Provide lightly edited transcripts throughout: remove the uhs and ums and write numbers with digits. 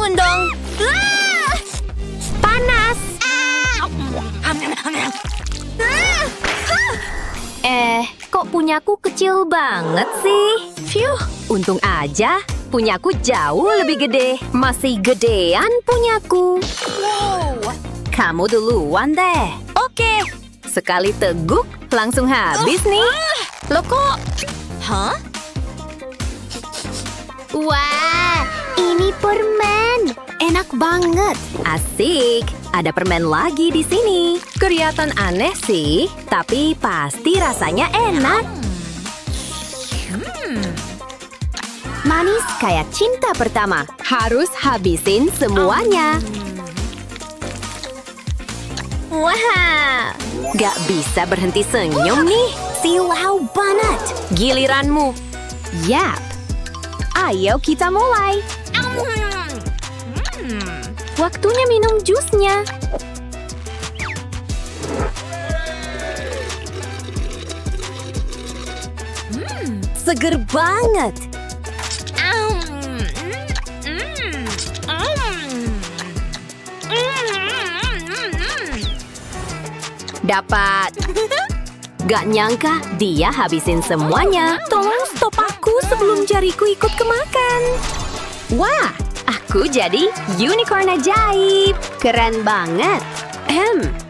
bangun dong. Panas. Kok punyaku kecil banget sih? Phew, untung aja. Punyaku jauh lebih gede. Masih gedean punyaku. Wow. Kamu duluan deh. Oke. Sekali teguk, langsung habis nih. Loh kok? Hah? Wah, ini permen. Enak banget. Asik. Ada permen lagi di sini. Kelihatan aneh sih, tapi pasti rasanya enak. Manis kayak cinta pertama. Harus habisin semuanya. Wah, gak bisa berhenti senyum nih. Silau banget. Giliranmu. Yap. Ayo kita mulai. Waktunya minum jusnya. Seger banget. Dapat. Gak nyangka dia habisin semuanya. Tolong stop aku sebelum jariku ikut kemakan. Wah, aku jadi unicorn ajaib. Keren banget.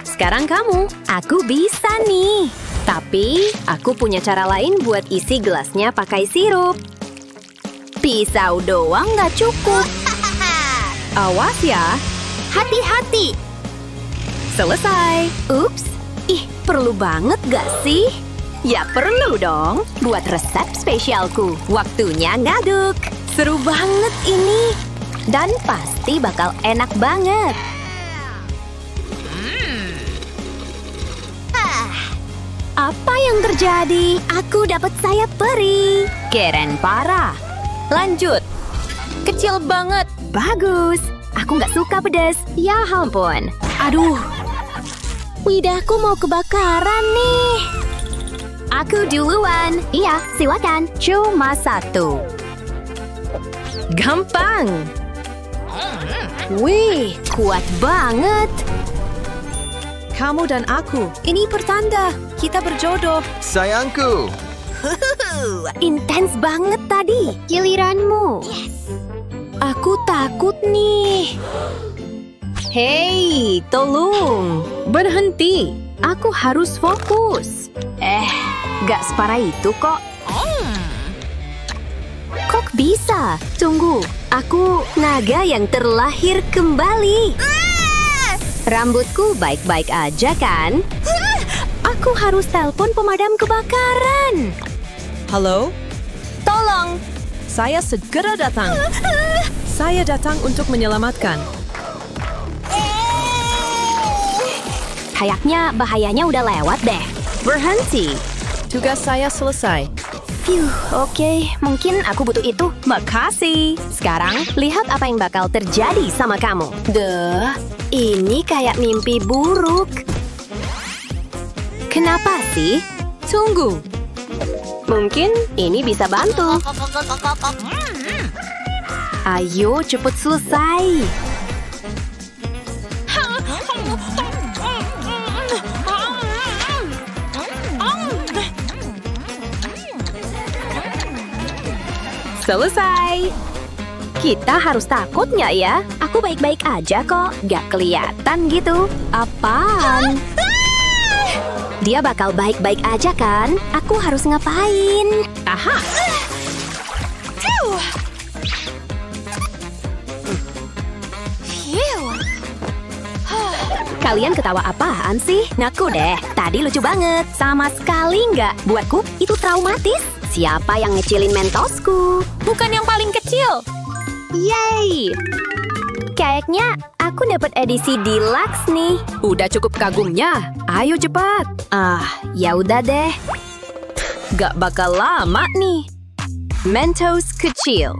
Sekarang kamu. Aku bisa nih. Tapi aku punya cara lain buat isi gelasnya pakai sirup. Pisau doang gak cukup. Awas ya. Hati-hati. Selesai. Ups. Ih, perlu banget gak sih? Ya perlu dong. Buat resep spesialku. Waktunya ngaduk. Seru banget ini. Dan pasti bakal enak banget. Apa yang terjadi? Aku dapat sayap peri. Keren parah. Lanjut. Kecil banget. Bagus. Aku nggak suka pedas. Ya ampun. Aduh. Lidahku mau kebakaran nih. Aku duluan. Iya, silakan. Cuma satu. Gampang. Wih, kuat banget. Kamu dan aku. Ini pertanda. Kita berjodoh. Sayangku. Intens banget tadi. Giliranmu. Aku takut nih. Hei, tolong. Berhenti. Aku harus fokus. Gak separah itu kok. Kok bisa? Tunggu. Aku naga yang terlahir kembali. Rambutku baik-baik aja kan? Aku harus telepon pemadam kebakaran. Halo? Tolong. Saya segera datang. Saya datang untuk menyelamatkan. Kayaknya bahayanya udah lewat deh. Berhenti. Tugas saya selesai. Oke. Mungkin aku butuh itu. Makasih. Sekarang, lihat apa yang bakal terjadi sama kamu. Ini kayak mimpi buruk. Kenapa sih? Tunggu. Mungkin ini bisa bantu. Ayo, cepet selesai. Selesai. Kita harus takut nggak ya? Aku baik-baik aja kok. Gak kelihatan gitu. Apaan? Dia bakal baik-baik aja kan? Aku harus ngapain? Aha. Kalian ketawa apaan sih? Ngaku deh. Tadi lucu banget. Sama sekali nggak. Buatku, itu traumatis. Siapa yang ngecilin mentosku? Bukan yang paling kecil. Yeay! Kayaknya aku dapat edisi deluxe nih. Udah cukup kagumnya. Ayo cepat. Ya udah deh. Gak bakal lama nih. Mentos kecil.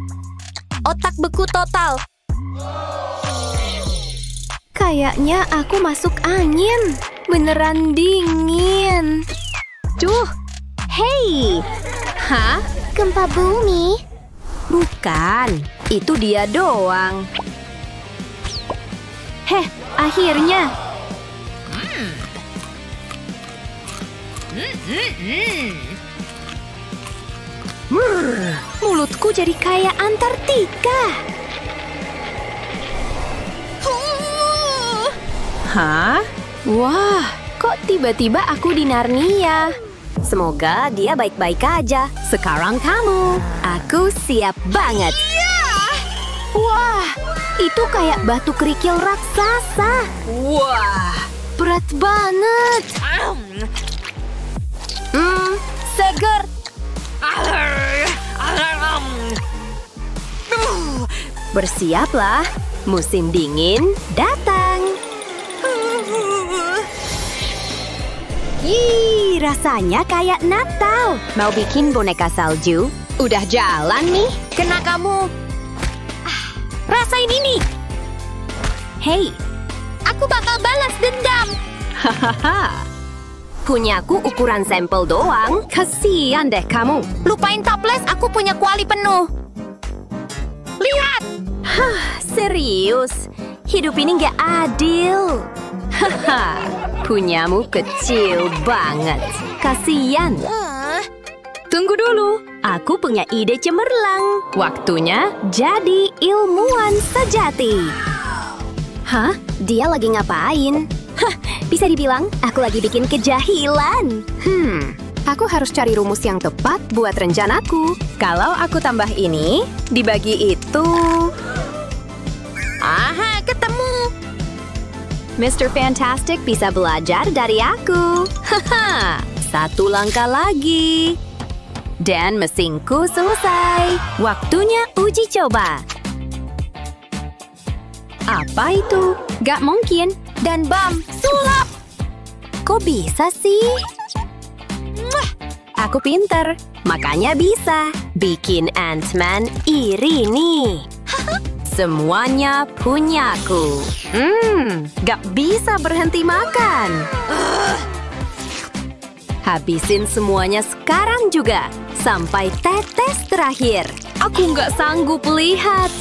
Otak beku total. Kayaknya aku masuk angin. Beneran dingin. Hei! Hah? Gempa bumi? Bukan. Itu dia doang. Akhirnya. Mulutku jadi kayak Antartika. Hah? Wah, kok tiba-tiba aku di Narnia? Semoga dia baik-baik aja. Sekarang kamu. Aku siap banget. Wah, itu kayak batu kerikil raksasa. Wah. Berat banget. Seger. Bersiaplah, musim dingin datang. Rasanya kayak Natal. Mau bikin boneka salju? Udah jalan nih, kena kamu. Rasain ini. Hei, aku bakal balas dendam. Hahaha. Punyaku ukuran sampel doang. Kasian deh kamu. Lupain toples, aku punya kuali penuh. Lihat. Serius. Hidup ini nggak adil. Haha. Punyamu kecil banget. Kasian. Tunggu dulu. Aku punya ide cemerlang. Waktunya jadi ilmuwan sejati. Hah? Dia lagi ngapain? Bisa dibilang aku lagi bikin kejahilan. Aku harus cari rumus yang tepat buat rencanaku. Kalau aku tambah ini, dibagi itu. Aha, ketemu. Mr. Fantastic bisa belajar dari aku. Haha, satu langkah lagi. Dan mesinku selesai. Waktunya uji coba. Apa itu? Gak mungkin. Dan bam, sulap. Kok bisa sih? Aku pinter, makanya bisa bikin Ant-Man iri nih. Semuanya punyaku. Gak bisa berhenti makan. Habisin semuanya sekarang juga. Sampai tetes terakhir. Aku nggak sanggup lihat.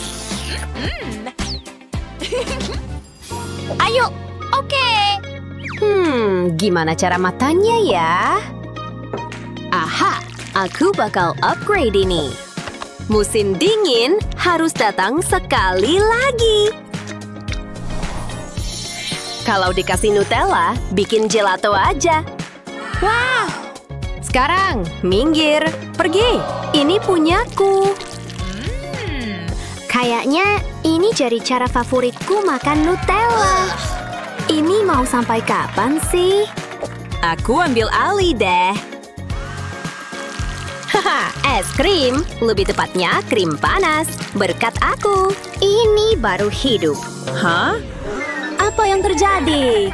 Ayo, oke. Gimana cara matanya ya? Aha, aku bakal upgrade ini. Musim dingin harus datang sekali lagi. Kalau dikasih Nutella, bikin gelato aja. Wah! Sekarang, minggir, pergi. Ini punyaku. Kayaknya ini jadi cara favoritku makan Nutella. Ini mau sampai kapan sih? Aku ambil alih deh. Haha, es krim. Lebih tepatnya krim panas. Berkat aku. Ini baru hidup. Hah? Apa yang terjadi?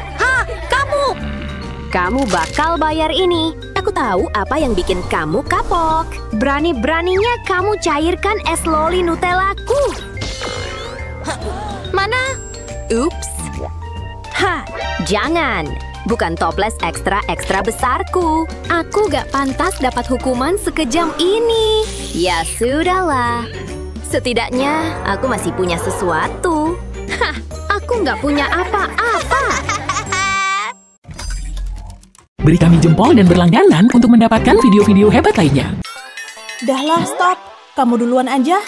Kamu! Kamu bakal bayar ini. Aku tahu apa yang bikin kamu kapok. Berani-beraninya kamu cairkan es loli Nutellaku. Mana? Ups. Jangan. Bukan toples ekstra besarku. Aku gak pantas dapat hukuman sekejam ini. Ya sudahlah. Setidaknya aku masih punya sesuatu. Aku gak punya apa-apa. Beri kami jempol dan berlangganan untuk mendapatkan video-video hebat lainnya. Dahlah, stop. Kamu duluan aja.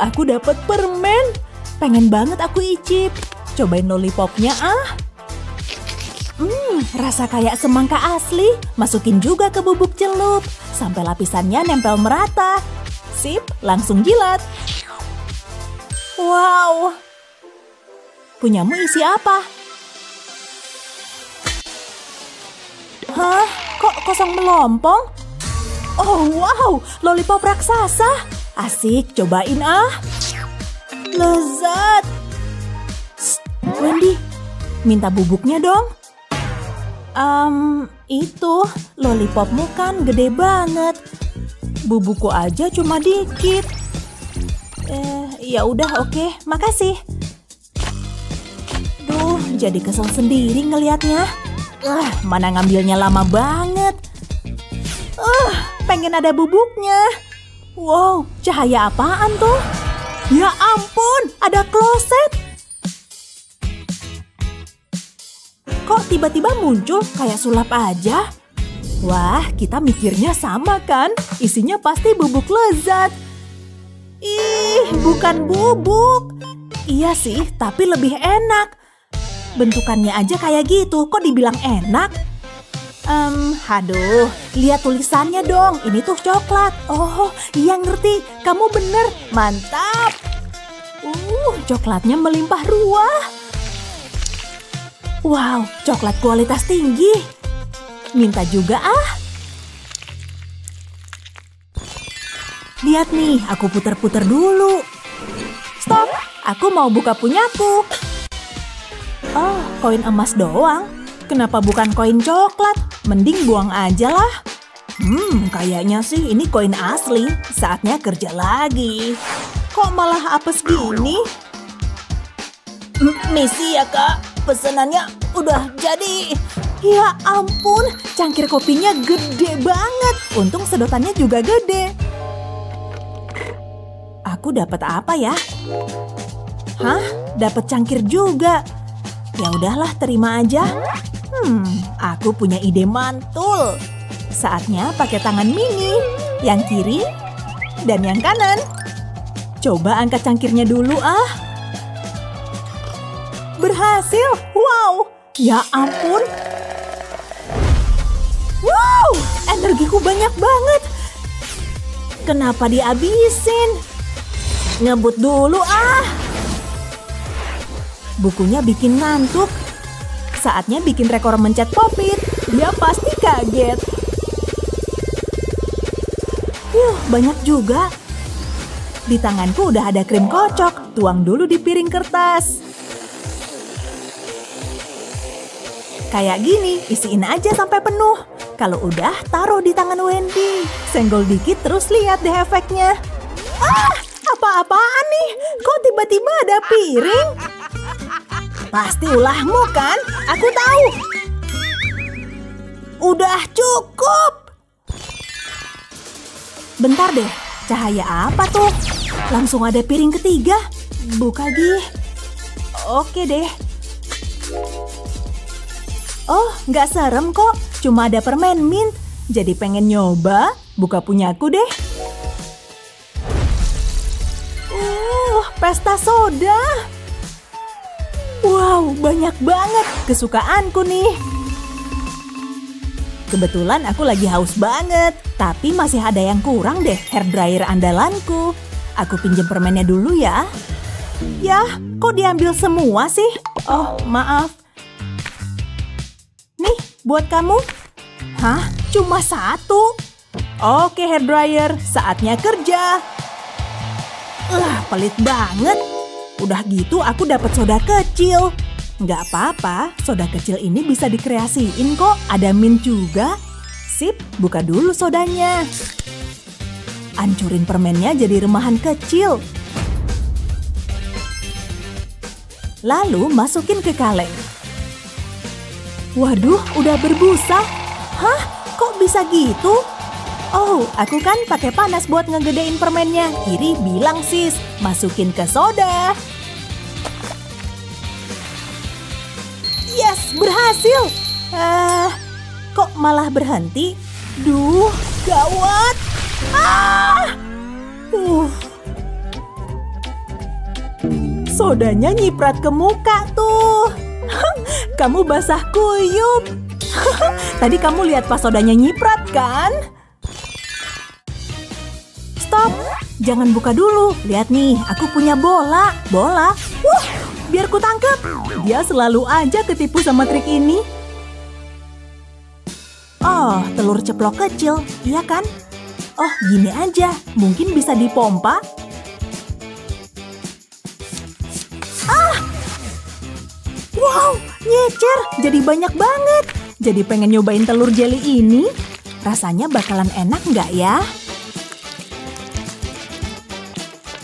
Aku dapat permen. Pengen banget aku icip. Cobain lollipopnya ah. Rasa kayak semangka asli. Masukin juga ke bubuk celup. Sampai lapisannya nempel merata. Sip, langsung jilat. Wow. Punyamu isi apa? Hah? Kok kosong melompong? Oh wow, lollipop raksasa. Asik, cobain ah. Lezat. Wendy, minta bubuknya dong. Itu lollipopmu kan gede banget. Bubukku aja cuma dikit. Ya udah oke, makasih. Duh, jadi kesel sendiri ngelihatnya. Mana ngambilnya lama banget. Pengen ada bubuknya. Wow, cahaya apaan tuh? Ya ampun, ada kloset. Kok tiba-tiba muncul kayak sulap aja? Wah, kita mikirnya sama kan? Isinya pasti bubuk lezat. Ih, bukan bubuk. Iya sih, tapi lebih enak. Bentukannya aja kayak gitu, kok dibilang enak? Aduh, lihat tulisannya dong. Ini tuh coklat. Oh, iya ngerti. Kamu bener. Mantap. Coklatnya melimpah ruah. Wow, coklat kualitas tinggi. Minta juga ah. Lihat nih, aku puter-puter dulu. Stop, aku mau buka punyaku. Oh, koin emas doang. Kenapa bukan koin coklat? Mending buang aja lah. Kayaknya sih ini koin asli. Saatnya kerja lagi. Kok malah apes gini? Misi ya kak, pesanannya udah jadi. Ya ampun, cangkir kopinya gede banget. Untung sedotannya juga gede. Aku dapat apa ya? Hah? Dapat cangkir juga. Ya udahlah, terima aja. Aku punya ide mantul. Saatnya pakai tangan mini. Yang kiri dan yang kanan. Coba angkat cangkirnya dulu ah. Berhasil. Wow. Ya ampun. Wow, energiku banyak banget. Kenapa dihabisin? Ngebut dulu ah. Bukunya bikin ngantuk. Saatnya bikin rekor mencet Pop-it. Dia pasti kaget. Banyak juga. Di tanganku udah ada krim kocok. Tuang dulu di piring kertas. Kayak gini, isiin aja sampai penuh. Kalau udah, taruh di tangan Wendy. Senggol dikit terus lihat deh efeknya. Ah, apa-apaan nih? Kok tiba-tiba ada piring? Pasti ulahmu kan? Aku tahu. Udah cukup. Bentar deh, cahaya apa tuh? Langsung ada piring ketiga. Buka gih. Oke deh. Oh, nggak serem kok. Cuma ada permen mint. Jadi pengen nyoba. Buka punyaku deh. Pesta soda. Wow, banyak banget. Kesukaanku nih. Kebetulan aku lagi haus banget. Tapi masih ada yang kurang deh, hairdryer andalanku. Aku pinjem permennya dulu ya. Yah, kok diambil semua sih? Oh, maaf. Nih, buat kamu. Hah? Cuma satu? Oke, hairdryer. Saatnya kerja. Pelit banget. Udah gitu aku dapat soda kecil. Nggak apa-apa, soda kecil ini bisa dikreasiin kok. Ada mint juga. Sip, buka dulu sodanya. Ancurin permennya jadi remahan kecil. Lalu masukin ke kaleng. Waduh, udah berbusa. Hah? Kok bisa gitu? Oh, aku kan pakai panas buat ngegedein permennya. Kiri bilang sis, masukin ke soda. Yes, berhasil. Kok malah berhenti? Duh, gawat. Sodanya nyiprat ke muka tuh. Kamu basah kuyup. Tadi kamu lihat pas sodanya nyiprat kan? Stop, jangan buka dulu. Lihat nih, aku punya bola. Bola? Biar ku tangkap. Dia selalu aja ketipu sama trik ini. Oh, telur ceplok kecil, iya kan? Oh, gini aja. Mungkin bisa dipompa. Wow, nyecer. Jadi banyak banget. Jadi pengen nyobain telur jelly ini. Rasanya bakalan enak nggak ya?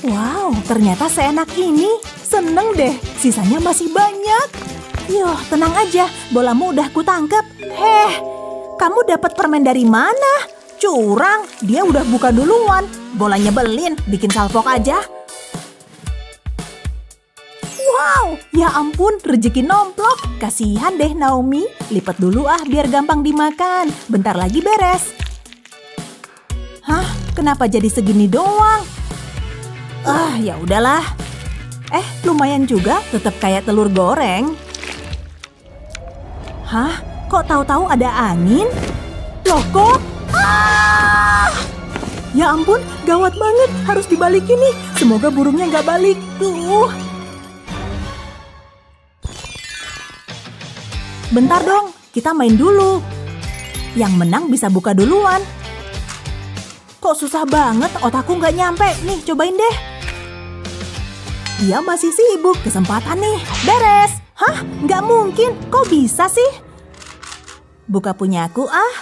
Wow, ternyata seenak ini. Seneng deh, sisanya masih banyak. Yoh, tenang aja, bolamu udah kutangkep. Kamu dapat permen dari mana? Curang, dia udah buka duluan. bola nyebelin, bikin salfok aja. Wow, ya ampun, rezeki nomplok. Kasihan deh Naomi. Lipat dulu ah biar gampang dimakan. Bentar lagi beres. Hah, kenapa jadi segini doang? Ya udahlah. Lumayan juga, tetap kayak telur goreng. Hah, kok tahu-tahu ada angin? Loh kok? Ya ampun, gawat banget. Harus dibalikin nih. Semoga burungnya nggak balik. Bentar dong, kita main dulu. Yang menang bisa buka duluan. Kok susah banget, otakku nggak nyampe. Nih, cobain deh. Dia masih sibuk, kesempatan nih. Beres. Hah? Nggak mungkin, kok bisa sih? Buka punyaku ah.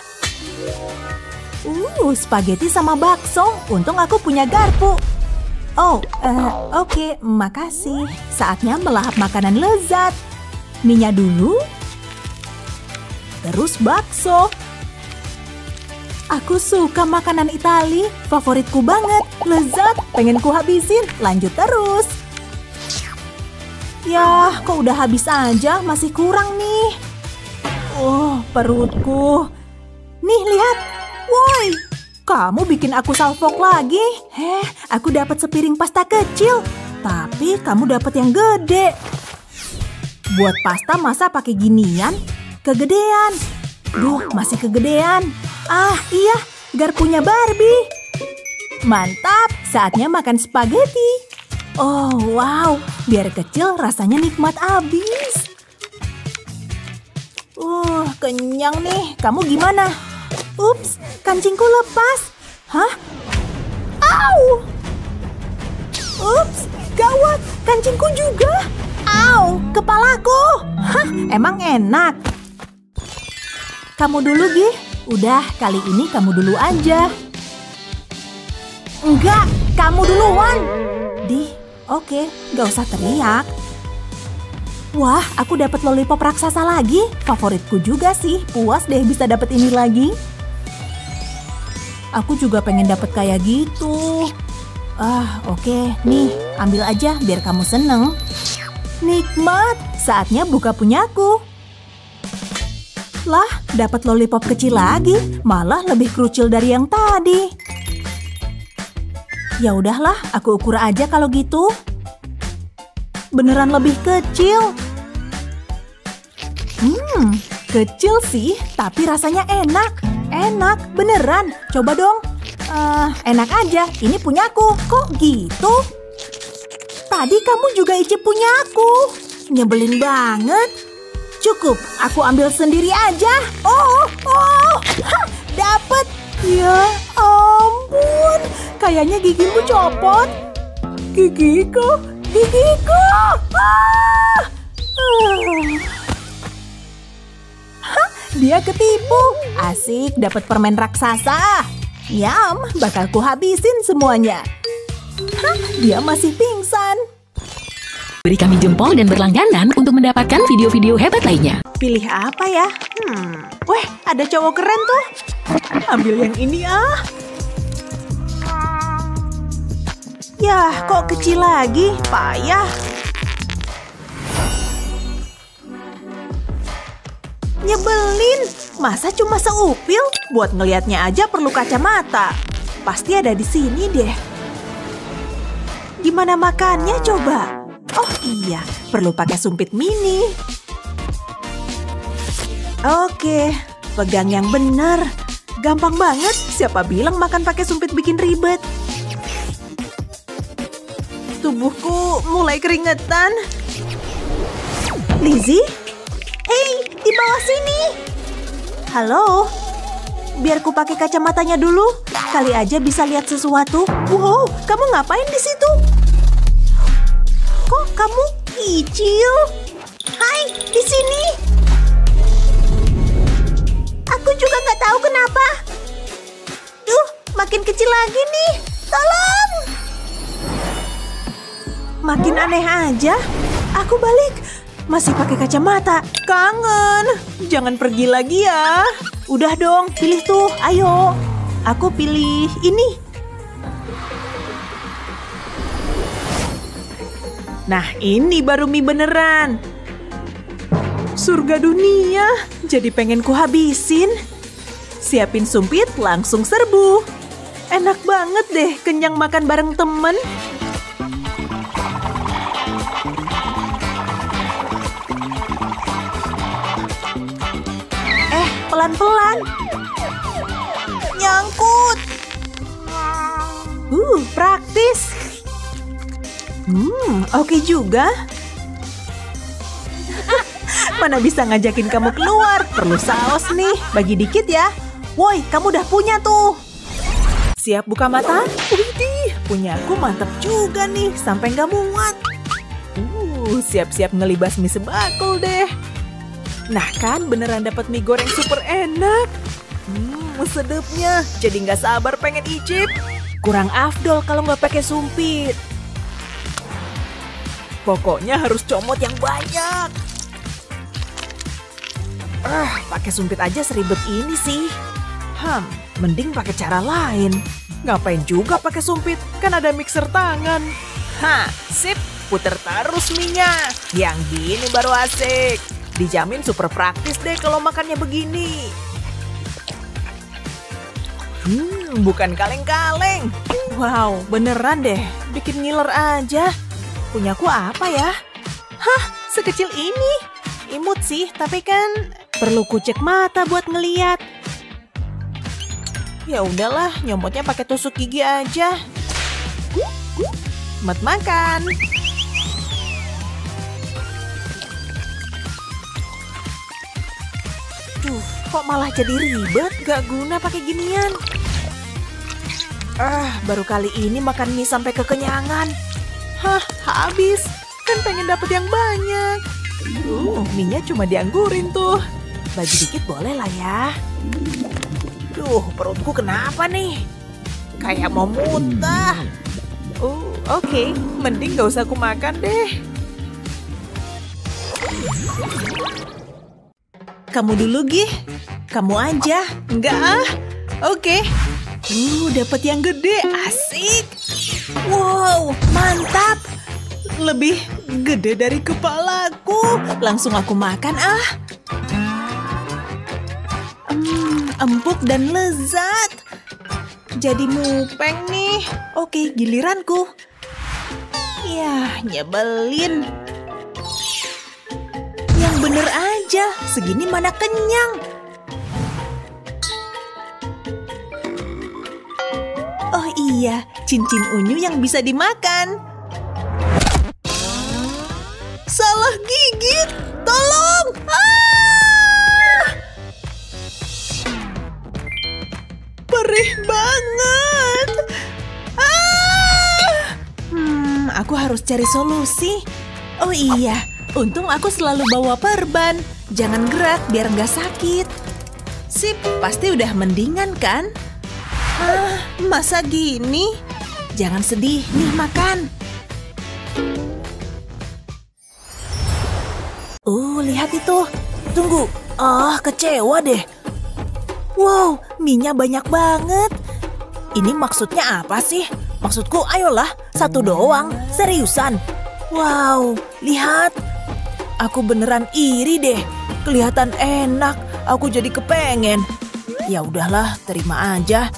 Spaghetti sama bakso. Untung aku punya garpu. Oke, makasih. Saatnya melahap makanan lezat. Minyak dulu. Terus bakso. Aku suka makanan Itali. Favoritku banget. Lezat, pengen ku habisin. Lanjut terus. Yah, kok udah habis aja? Masih kurang nih. Perutku. Nih, lihat. Woi, kamu bikin aku salfok lagi. Aku dapat sepiring pasta kecil. Tapi kamu dapat yang gede. Buat pasta masa pakai ginian? Kegedean. Duh, masih kegedean. Iya, garpunya Barbie. Mantap, saatnya makan spaghetti. Wow, biar kecil rasanya nikmat abis. Kenyang nih. Kamu gimana? Ups, kancingku lepas. Hah? Au! Ups, gawat, kancingku juga. Au, kepalaku. Hah, emang enak? Kamu dulu, Gi. Udah, kali ini kamu dulu aja. Enggak, kamu duluan. Oke, gak usah teriak. Wah, aku dapat lollipop raksasa lagi. Favoritku juga sih. Puas deh bisa dapat ini lagi. Aku juga pengen dapat kayak gitu. Oke. Nih, ambil aja biar kamu seneng. Nikmat, saatnya buka punyaku. Lah, dapat lollipop kecil lagi. Malah lebih krucil dari yang tadi. Ya udahlah, aku ukur aja kalau gitu. Beneran lebih kecil. Kecil sih, tapi rasanya enak. Enak, beneran. Coba dong. Enak aja, ini punyaku. Kok gitu? Tadi kamu juga icip punyaku. Nyebelin banget. Cukup, aku ambil sendiri aja. Dapet. Ya ampun, kayaknya gigiku copot. Gigiku. Dia ketipu. Asik, dapat permen raksasa. Yam, bakal ku habisin semuanya. Dia masih pingsan. Beri kami jempol dan berlangganan untuk mendapatkan video-video hebat lainnya. Pilih apa ya? Weh, ada cowok keren tuh. Ambil yang ini ah. Yah, kok kecil lagi? Payah. Nyebelin. Masa cuma seupil? Buat ngelihatnya aja perlu kacamata. Pasti ada di sini deh. Gimana makannya coba? Oh iya, perlu pakai sumpit mini. Oke, pegang yang benar. Gampang banget. Siapa bilang makan pakai sumpit bikin ribet? Tubuhku mulai keringetan. Lizzie? Hei, di bawah sini. Halo? Biar ku pakai kacamatanya dulu. Kali aja bisa lihat sesuatu. Wow, kamu ngapain di situ? Kok kamu kecil? Hai, di sini. Aku juga nggak tahu kenapa. Makin kecil lagi nih. Tolong. Makin aneh aja. Aku balik. Masih pakai kacamata. Kangen. Jangan pergi lagi ya. Udah dong, pilih tuh. Ayo. Aku pilih ini. Nah, ini baru mie beneran. Surga dunia, jadi pengen ku habisin. Siapin sumpit, langsung serbu. Enak banget deh, kenyang makan bareng temen. Pelan-pelan. Nyangkut. Praktis. Oke juga. Mana bisa ngajakin kamu keluar? Perlu saus nih, bagi dikit ya. Woi, kamu udah punya tuh. Siap buka mata? Widih, punya aku mantap juga nih, sampai nggak muat. Siap-siap ngelibas mie sebakul deh. Nah kan, beneran dapat mie goreng super enak. Sedapnya, jadi nggak sabar pengen icip. Kurang afdol kalau nggak pakai sumpit. Pokoknya harus comot yang banyak. Pakai sumpit aja seribet ini sih. Mending pakai cara lain. Ngapain juga pakai sumpit? Kan ada mixer tangan. Sip, puter terus mie-nya. Yang gini baru asik. Dijamin super praktis deh kalau makannya begini. Bukan kaleng-kaleng. Wow, beneran deh. Bikin ngiler aja. Punyaku apa ya? Sekecil ini. Imut sih, tapi kan perlu kucek mata buat ngeliat. Ya udahlah, nyomotnya pakai tusuk gigi aja. Selamat makan. Kok malah jadi ribet? Gak guna pakai ginian. Baru kali ini makan mie sampai kekenyangan. Habis. Kan pengen dapet yang banyak. Mie-nya cuma dianggurin tuh. Bagi dikit boleh lah ya. Perutku kenapa nih? Kayak mau muntah. Oke. Mending gak usah aku makan deh. Kamu dulu, Gih. Kamu aja. Enggak. Oke. Dapat yang gede. Asik. Wow, mantap. Lebih gede dari kepalaku. Langsung aku makan, empuk dan lezat. Jadi mupeng nih. Oke, giliranku. Nyebelin. Yang bener aja, segini mana kenyang. Oh iya, cincin unyu yang bisa dimakan. Salah gigit, tolong! Perih banget. Aku harus cari solusi. Oh iya, untung aku selalu bawa perban. Jangan gerak biar nggak sakit. Sip, pasti udah mendingan kan? Masa gini? Jangan sedih, nih makan. Lihat itu. Tunggu. Kecewa deh. Wow, mie-nya banyak banget. Ini maksudnya apa sih? Maksudku, ayolah, satu doang. Seriusan. Wow, lihat. Aku beneran iri deh. Kelihatan enak. Aku jadi kepengen. Ya udahlah, terima aja.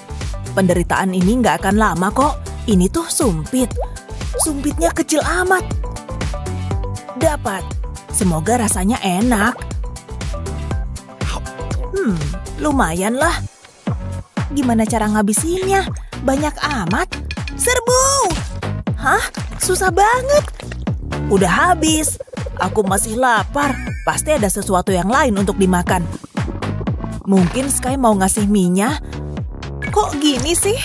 Penderitaan ini nggak akan lama kok. Ini tuh sumpit. Sumpitnya kecil amat. Dapat. Semoga rasanya enak. Lumayan lah. Gimana cara ngabisinnya? Banyak amat. Serbu! Susah banget. Udah habis. Aku masih lapar. Pasti ada sesuatu yang lain untuk dimakan. Mungkin Sky mau ngasih mie-nya. Kok gini sih?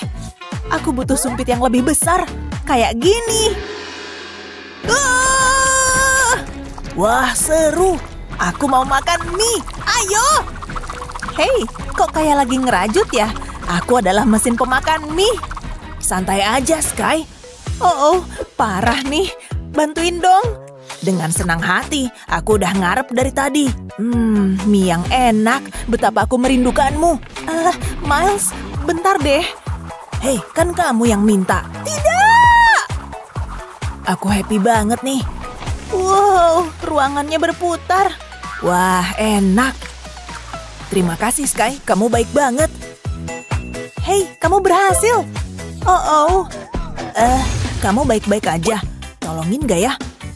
Aku butuh sumpit yang lebih besar. Kayak gini. Wah, seru. Aku mau makan mie. Ayo! Hei, kok kayak lagi ngerajut ya? Aku adalah mesin pemakan mie. Santai aja, Sky. Parah nih. Bantuin dong. Dengan senang hati, aku udah ngarep dari tadi. Mie yang enak. Betapa aku merindukanmu. Miles, bentar deh. Hei, kan kamu yang minta. Tidak! Aku happy banget nih. Wow, ruangannya berputar. Wah, enak. Terima kasih, Sky. Kamu baik banget. Hei, kamu berhasil. Oh. Kamu baik-baik aja. Tolongin gak ya?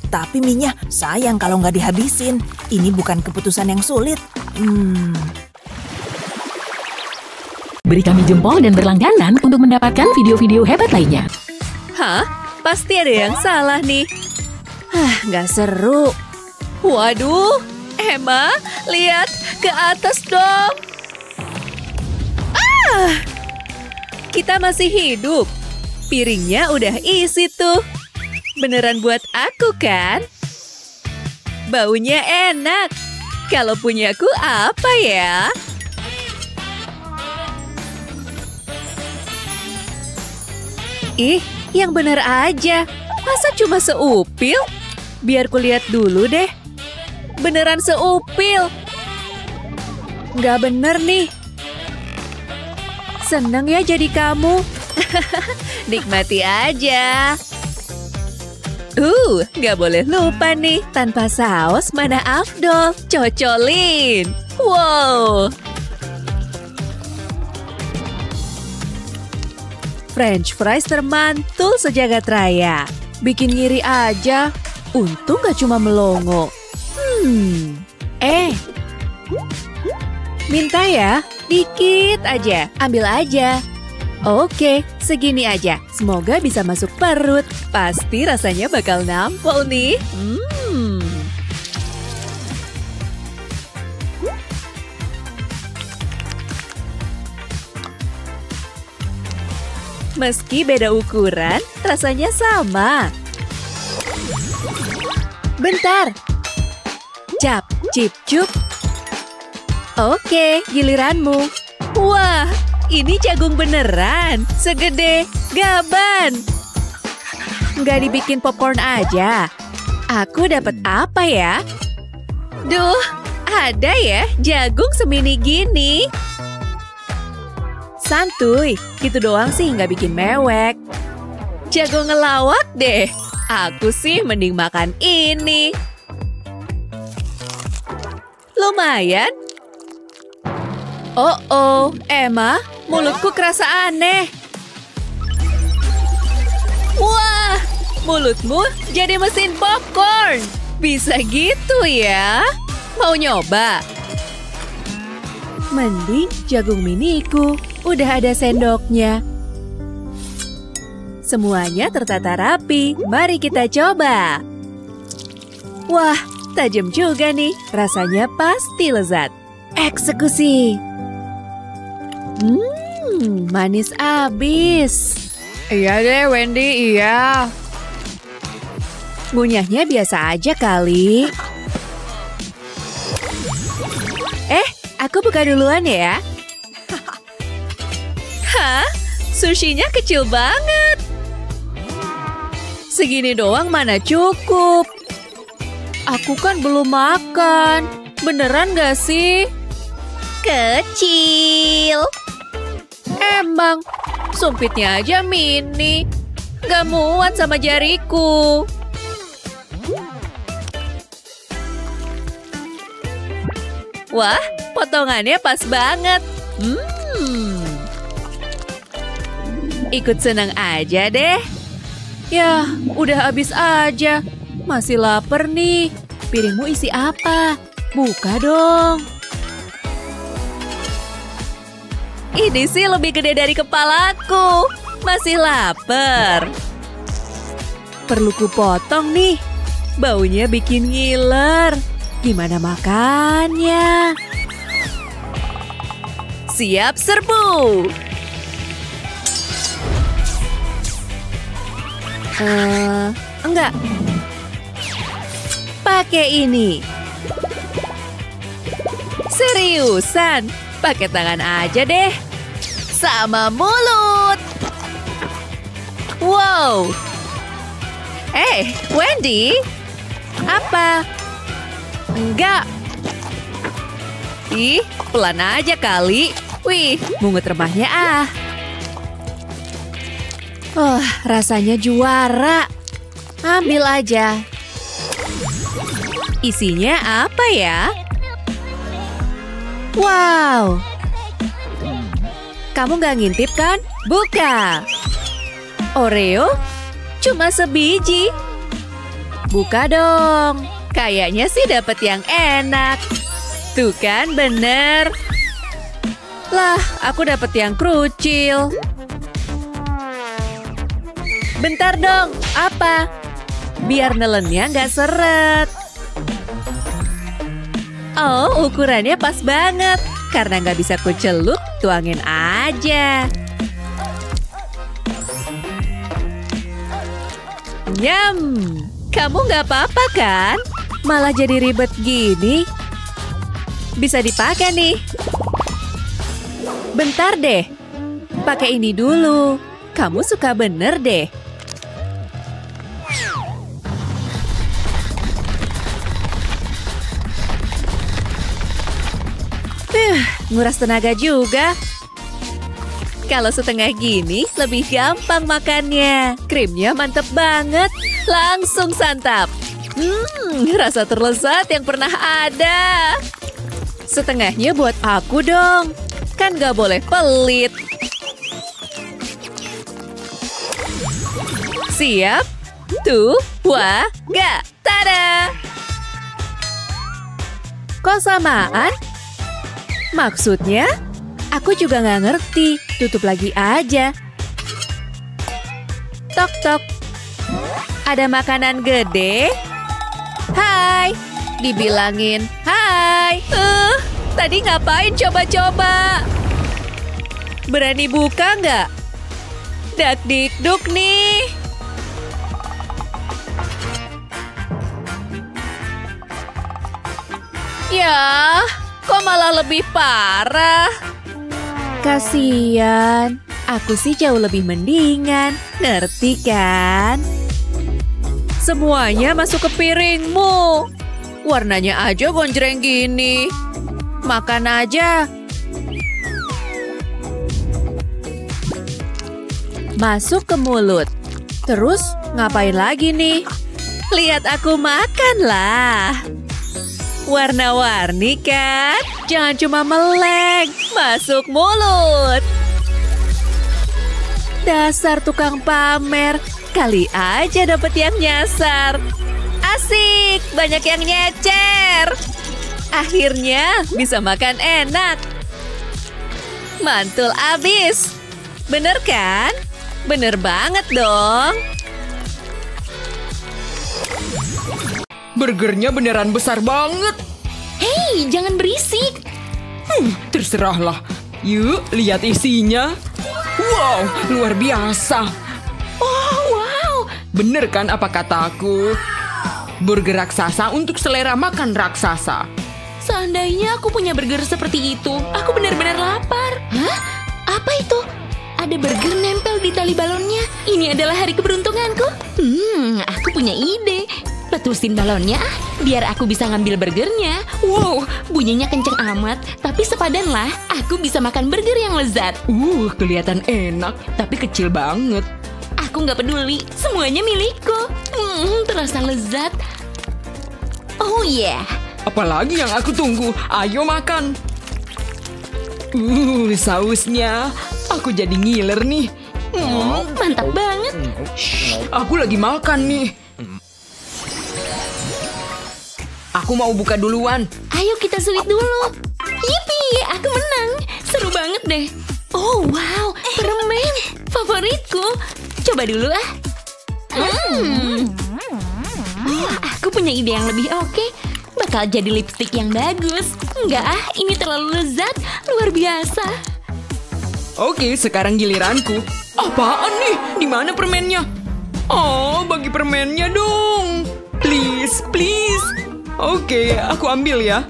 Tapi minyak, sayang kalau nggak dihabisin. Ini bukan keputusan yang sulit. Beri kami jempol dan berlangganan untuk mendapatkan video-video hebat lainnya. Hah? Pasti ada yang salah nih. Nggak seru. Waduh, Emma, lihat ke atas dong. Kita masih hidup. Piringnya udah isi tuh. Beneran buat aku kan? Baunya enak. Kalau punyaku apa ya? Ih, yang bener aja. Masa cuma seupil? Biar kulihat dulu deh. Beneran seupil. Nggak bener nih. Seneng ya jadi kamu. Nikmati aja. Nggak boleh lupa nih. Tanpa saus mana afdol. Cocolin. Wow. French fries termantul sejagat raya. Bikin ngiri aja. Untung gak cuma melongo. Minta ya. Dikit aja. Ambil aja. Oke, segini aja. Semoga bisa masuk perut. Pasti rasanya bakal nampol nih. Meski beda ukuran, rasanya sama. Bentar. Cap, cip, cup. Oke, giliranmu. Wah, ini jagung beneran. Segede gaban. Nggak dibikin popcorn aja. Aku dapat apa ya? Duh, ada ya jagung semini gini. Santuy, gitu doang sih nggak bikin mewek. Jago ngelawak deh. Aku sih mending makan ini. Lumayan. Oh, Emma, mulutku kerasa aneh. Wah, mulutmu jadi mesin popcorn. Bisa gitu ya? Mau nyoba? Mending jagung miniku. Udah ada sendoknya. Semuanya tertata rapi. Mari kita coba. Wah, tajam juga nih. Rasanya pasti lezat. Eksekusi. Manis abis. Iya deh, Wendy, iya. Ngunyahnya biasa aja kali. Aku buka duluan ya. Hah? Sushinya kecil banget. Segini doang mana cukup. Aku kan belum makan. Beneran gak sih? Kecil. Emang, sumpitnya aja mini. Gak muat sama jariku. Wah, potongannya pas banget. Ikut senang aja deh. Ya, udah habis aja. Masih lapar nih. Piringmu isi apa? Buka dong. Ini sih lebih gede dari kepalaku. Masih lapar. Perlu kupotong nih. Baunya bikin ngiler. Gimana makannya? Siap serbu. Enggak. Pakai ini. Seriusan, pakai tangan aja deh. Sama mulut. Wow. Wendy. Apa? Enggak. Ih, pelan aja kali. Wih, mungut remahnya ah. Rasanya juara. Ambil aja. Isinya apa ya? Wow! Kamu nggak ngintip kan? Buka! Oreo? Cuma sebiji. Buka dong. Kayaknya sih dapet yang enak. Tuh kan, bener. Lah, aku dapet yang krucil. Bentar dong, apa? Biar nelennya nggak seret. Oh, ukurannya pas banget. Karena nggak bisa kucelup, tuangin aja. Nyam! Kamu nggak apa-apa kan? Malah jadi ribet gini. Bisa dipakai nih. Bentar deh. Pakai ini dulu. Kamu suka bener deh. Nguras tenaga juga. Kalau setengah gini, lebih gampang makannya. Krimnya mantep banget. Langsung santap. Rasa terlezat yang pernah ada. Setengahnya buat aku dong. Kan gak boleh pelit. Siap? Tuh, wah, gak. Tada! Kok samaan? Maksudnya? Aku juga nggak ngerti. Tutup lagi aja. Tok tok. Ada makanan gede? Hai. Dibilangin hai. Tadi ngapain coba-coba? Berani buka nggak? Dak-dik-duk nih. Ya. Kok malah lebih parah? Kasian, aku sih jauh lebih mendingan, ngerti kan? Semuanya masuk ke piringmu. Warnanya aja gonjreng gini. Makan aja. Masuk ke mulut. Terus ngapain lagi nih? Lihat aku makan lah. Warna-warni kan? Jangan cuma melek, masuk mulut. Dasar tukang pamer, kali aja dapet yang nyasar. Asik, banyak yang nyecer. Akhirnya bisa makan enak. Mantul abis. Bener kan? Bener banget dong. Burgernya beneran besar banget. Hei, jangan berisik. Terserahlah. Yuk, lihat isinya. Wow, luar biasa. Oh, wow. Bener kan apa kataku? Burger raksasa untuk selera makan raksasa. Seandainya aku punya burger seperti itu, aku benar-benar lapar. Hah? Apa itu? Ada burger nempel di tali balonnya. Ini adalah hari keberuntunganku. Aku punya ide. Letusin balonnya, biar aku bisa ngambil burgernya. Wow, bunyinya kenceng amat, tapi sepadanlah. Aku bisa makan burger yang lezat. Kelihatan enak, tapi kecil banget. Aku nggak peduli, semuanya milikku. Terasa lezat. Oh yeah. Apalagi yang aku tunggu, ayo makan. Sausnya, aku jadi ngiler nih. Mantap banget. Aku lagi makan nih. Aku mau buka duluan. Ayo kita sulit dulu. Yipi, aku menang. Seru banget deh. Oh wow, permen favoritku. Coba dulu ah. Aku punya ide yang lebih oke. Bakal jadi lipstik yang bagus. Enggak ah, ini terlalu lezat. Luar biasa. Oke, sekarang giliranku. Apaan nih? Di mana permennya? Oh, bagi permennya dong. Please, please. Oke, aku ambil ya.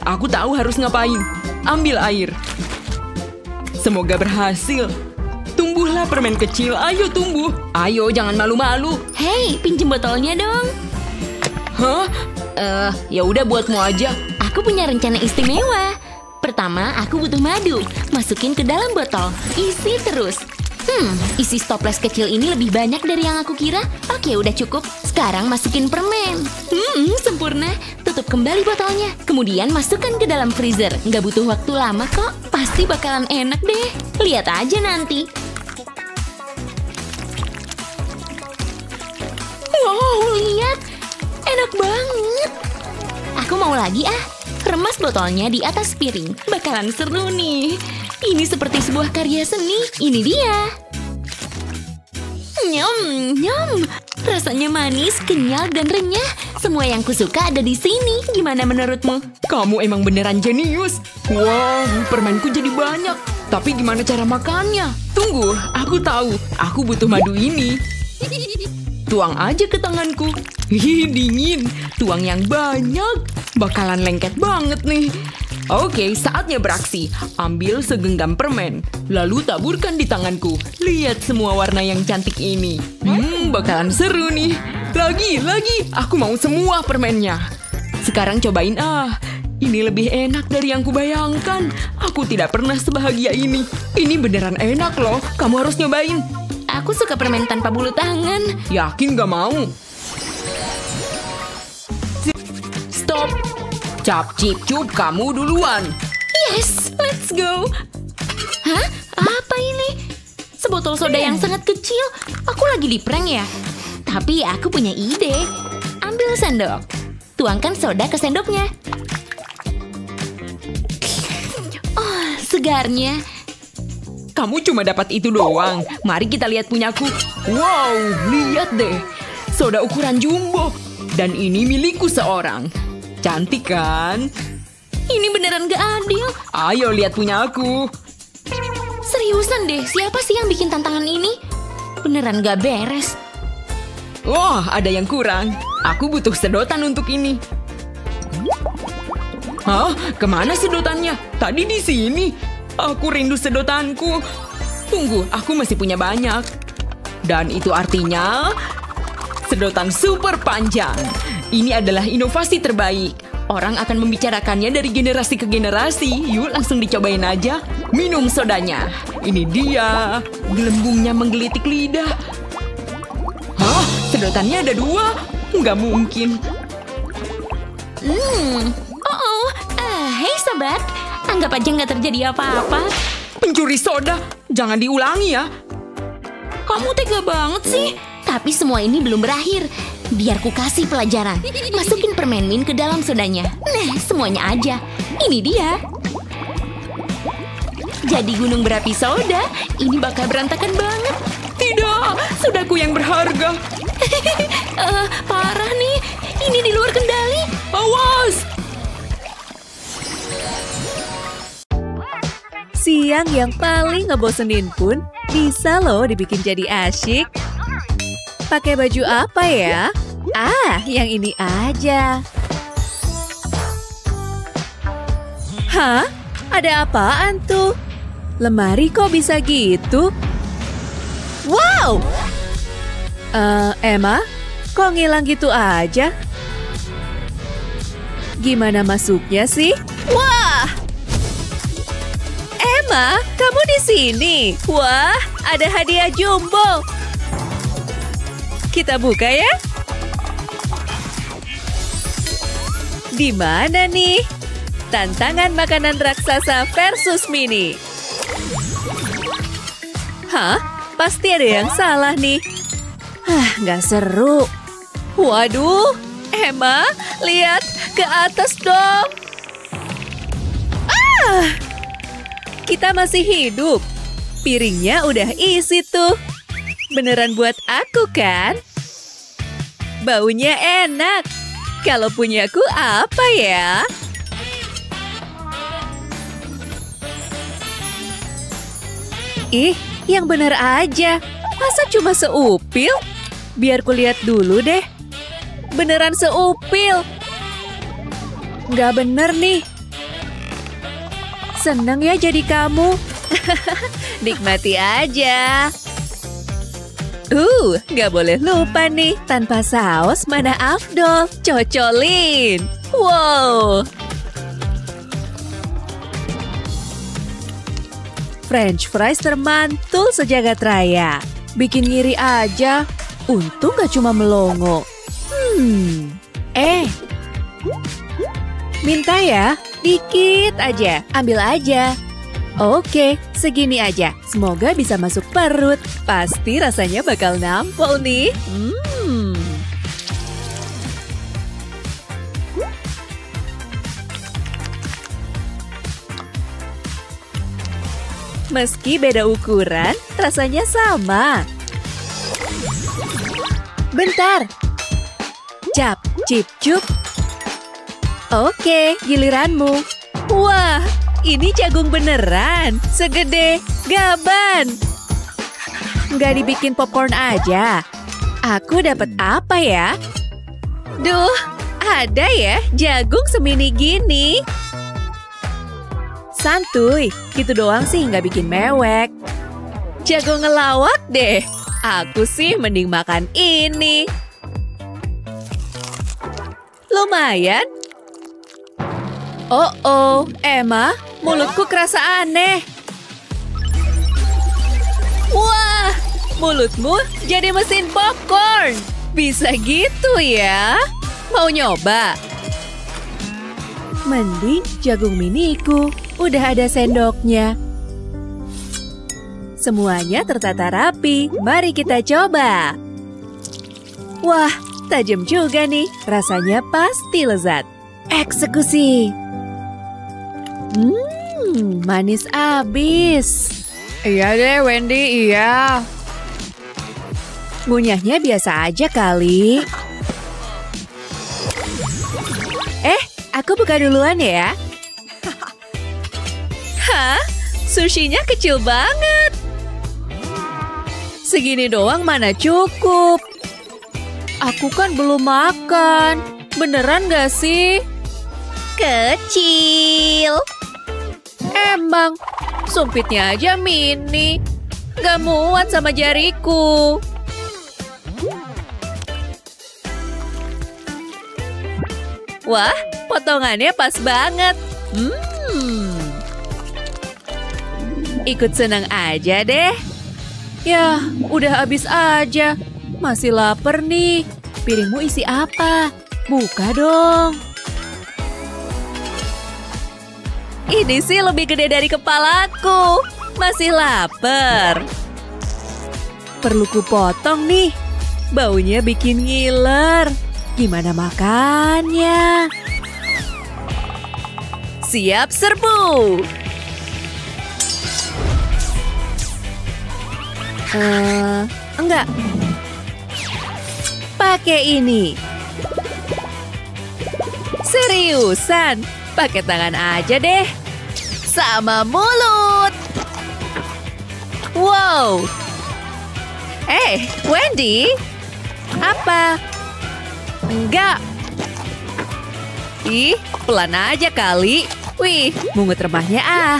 Aku tahu harus ngapain. Ambil air. Semoga berhasil. Tumbuhlah permen kecil, ayo tumbuh. Ayo, jangan malu-malu. Hei, pinjem botolnya dong. Hah? Ya udah buatmu aja. Aku punya rencana istimewa. Pertama, aku butuh madu. Masukin ke dalam botol. Isi terus. Isi toples kecil ini lebih banyak dari yang aku kira. Oke, udah cukup. Sekarang masukin permen. Sempurna. Tutup kembali botolnya. Kemudian masukkan ke dalam freezer. Nggak butuh waktu lama kok. Pasti bakalan enak deh. Lihat aja nanti. Wow, lihat. Enak banget. Aku mau lagi ah. Remas botolnya di atas piring. Bakalan seru nih. Ini seperti sebuah karya seni. Ini dia. Nyam, nyam. Rasanya manis, kenyal, dan renyah. Semua yang kusuka ada di sini. Gimana menurutmu? Kamu emang beneran jenius. Wow, permenku jadi banyak. Tapi gimana cara makannya? Tunggu, aku tahu. Aku butuh madu ini. Tuang aja ke tanganku. Hihi, dingin. Tuang yang banyak. Bakalan lengket banget nih. Oke, saatnya beraksi. Ambil segenggam permen. Lalu taburkan di tanganku. Lihat semua warna yang cantik ini. Bakalan seru nih. Lagi. Aku mau semua permennya. Sekarang cobain ah. Ini lebih enak dari yang kubayangkan. Aku tidak pernah sebahagia ini. Ini beneran enak loh. Kamu harus nyobain. Aku suka permen tanpa bulu tangan. Yakin gak mau? Stop. Cap, cip, cup, kamu duluan. Yes, let's go. Hah? Apa ini? Sebotol soda yang sangat kecil. Aku lagi di prank ya? Tapi aku punya ide. Ambil sendok. Tuangkan soda ke sendoknya. Oh, segarnya. Kamu cuma dapat itu doang. Mari kita lihat punyaku. Wow, lihat deh. Soda ukuran jumbo. Dan ini milikku seorang. Cantik kan? Ini beneran gak adil. Ayo lihat punya aku. Seriusan deh, siapa sih yang bikin tantangan ini? Beneran gak beres. Wah, ada yang kurang. Aku butuh sedotan untuk ini. Hah? Kemana sedotannya? Tadi di sini. Aku rindu sedotanku. Tunggu, aku masih punya banyak. Dan itu artinya sedotan super panjang. Ini adalah inovasi terbaik. Orang akan membicarakannya dari generasi ke generasi. Yuk, langsung dicobain aja. Minum sodanya. Ini dia. Gelembungnya menggelitik lidah. Hah? Sedotannya ada 2? Nggak mungkin. Hei sobat. Anggap aja nggak terjadi apa-apa. Pencuri soda. Jangan diulangi ya. Kamu tega banget sih. Tapi semua ini belum berakhir. Biar ku kasih pelajaran. Masukin permen mint ke dalam sodanya. Nah, semuanya aja. Ini dia. Jadi gunung berapi soda. Ini bakal berantakan banget. Tidak, sodaku yang berharga. Parah nih. Ini di luar kendali. Awas! Siang yang paling ngebosenin pun bisa loh dibikin jadi asyik. Pakai baju apa ya? Ah, yang ini aja. Hah? Ada apaan tuh? Lemari kok bisa gitu? Wow! Emma, kok ngilang gitu aja? Gimana masuknya sih? Wah! Emma, kamu di sini. Wah, ada hadiah jumbo. Kita buka ya. Di mana nih? Tantangan makanan raksasa versus Mini. Hah? Pasti ada yang salah nih. Nggak seru. Waduh, Emma, lihat ke atas dong. Kita masih hidup. Piringnya udah isi tuh. Beneran buat aku kan? Baunya enak. Kalau punyaku apa ya? Ih, yang bener aja. Masa cuma seupil? Biar kulihat dulu deh. Beneran seupil. Nggak bener nih. Seneng ya jadi kamu. Nikmati aja. Nggak boleh lupa nih. Tanpa saus mana afdol. Cocolin. Wow. French fries termantul sejagat raya. Bikin ngiri aja. Untung gak cuma melongo. Minta ya, dikit aja. Ambil aja. Oke, segini aja. Semoga bisa masuk perut. Pasti rasanya bakal nampol nih. Meski beda ukuran, rasanya sama. Bentar. Cap, cip, cup. Oke, giliranmu. Wah, ini jagung beneran. Segede gaban. Nggak dibikin popcorn aja. Aku dapat apa ya? Duh, ada ya jagung semini gini. Santuy, gitu doang sih nggak bikin mewek. Jago ngelawak deh. Aku sih mending makan ini. Lumayan. Oh, Emma, mulutku kerasa aneh. Wah, mulutmu jadi mesin popcorn. Bisa gitu ya? Mau nyoba? Mending jagung miniku. Udah ada sendoknya. Semuanya tertata rapi. Mari kita coba. Wah, tajam juga nih. Rasanya pasti lezat. Eksekusi. Manis abis. Iya deh, Wendy, iya. Ngunyahnya biasa aja kali. Aku buka duluan ya. Hah? Sushinya kecil banget. Segini doang mana cukup. Aku kan belum makan. Beneran gak sih? Kecil. Emang, sumpitnya aja mini. Gak muat sama jariku. Wah, potongannya pas banget. Ikut senang aja deh. Ya, udah habis aja. Masih lapar nih. Piringmu isi apa? Buka dong. Ini sih lebih gede dari kepalaku. Masih lapar. Perlu kupotong nih. Baunya bikin ngiler. Gimana makannya? Siap serbu. Enggak. Pakai ini. Seriusan, pakai tangan aja deh. Sama mulut. Wow. Wendy. Apa? Enggak. Ih, pelan aja kali. Wih, mungut remahnya ah.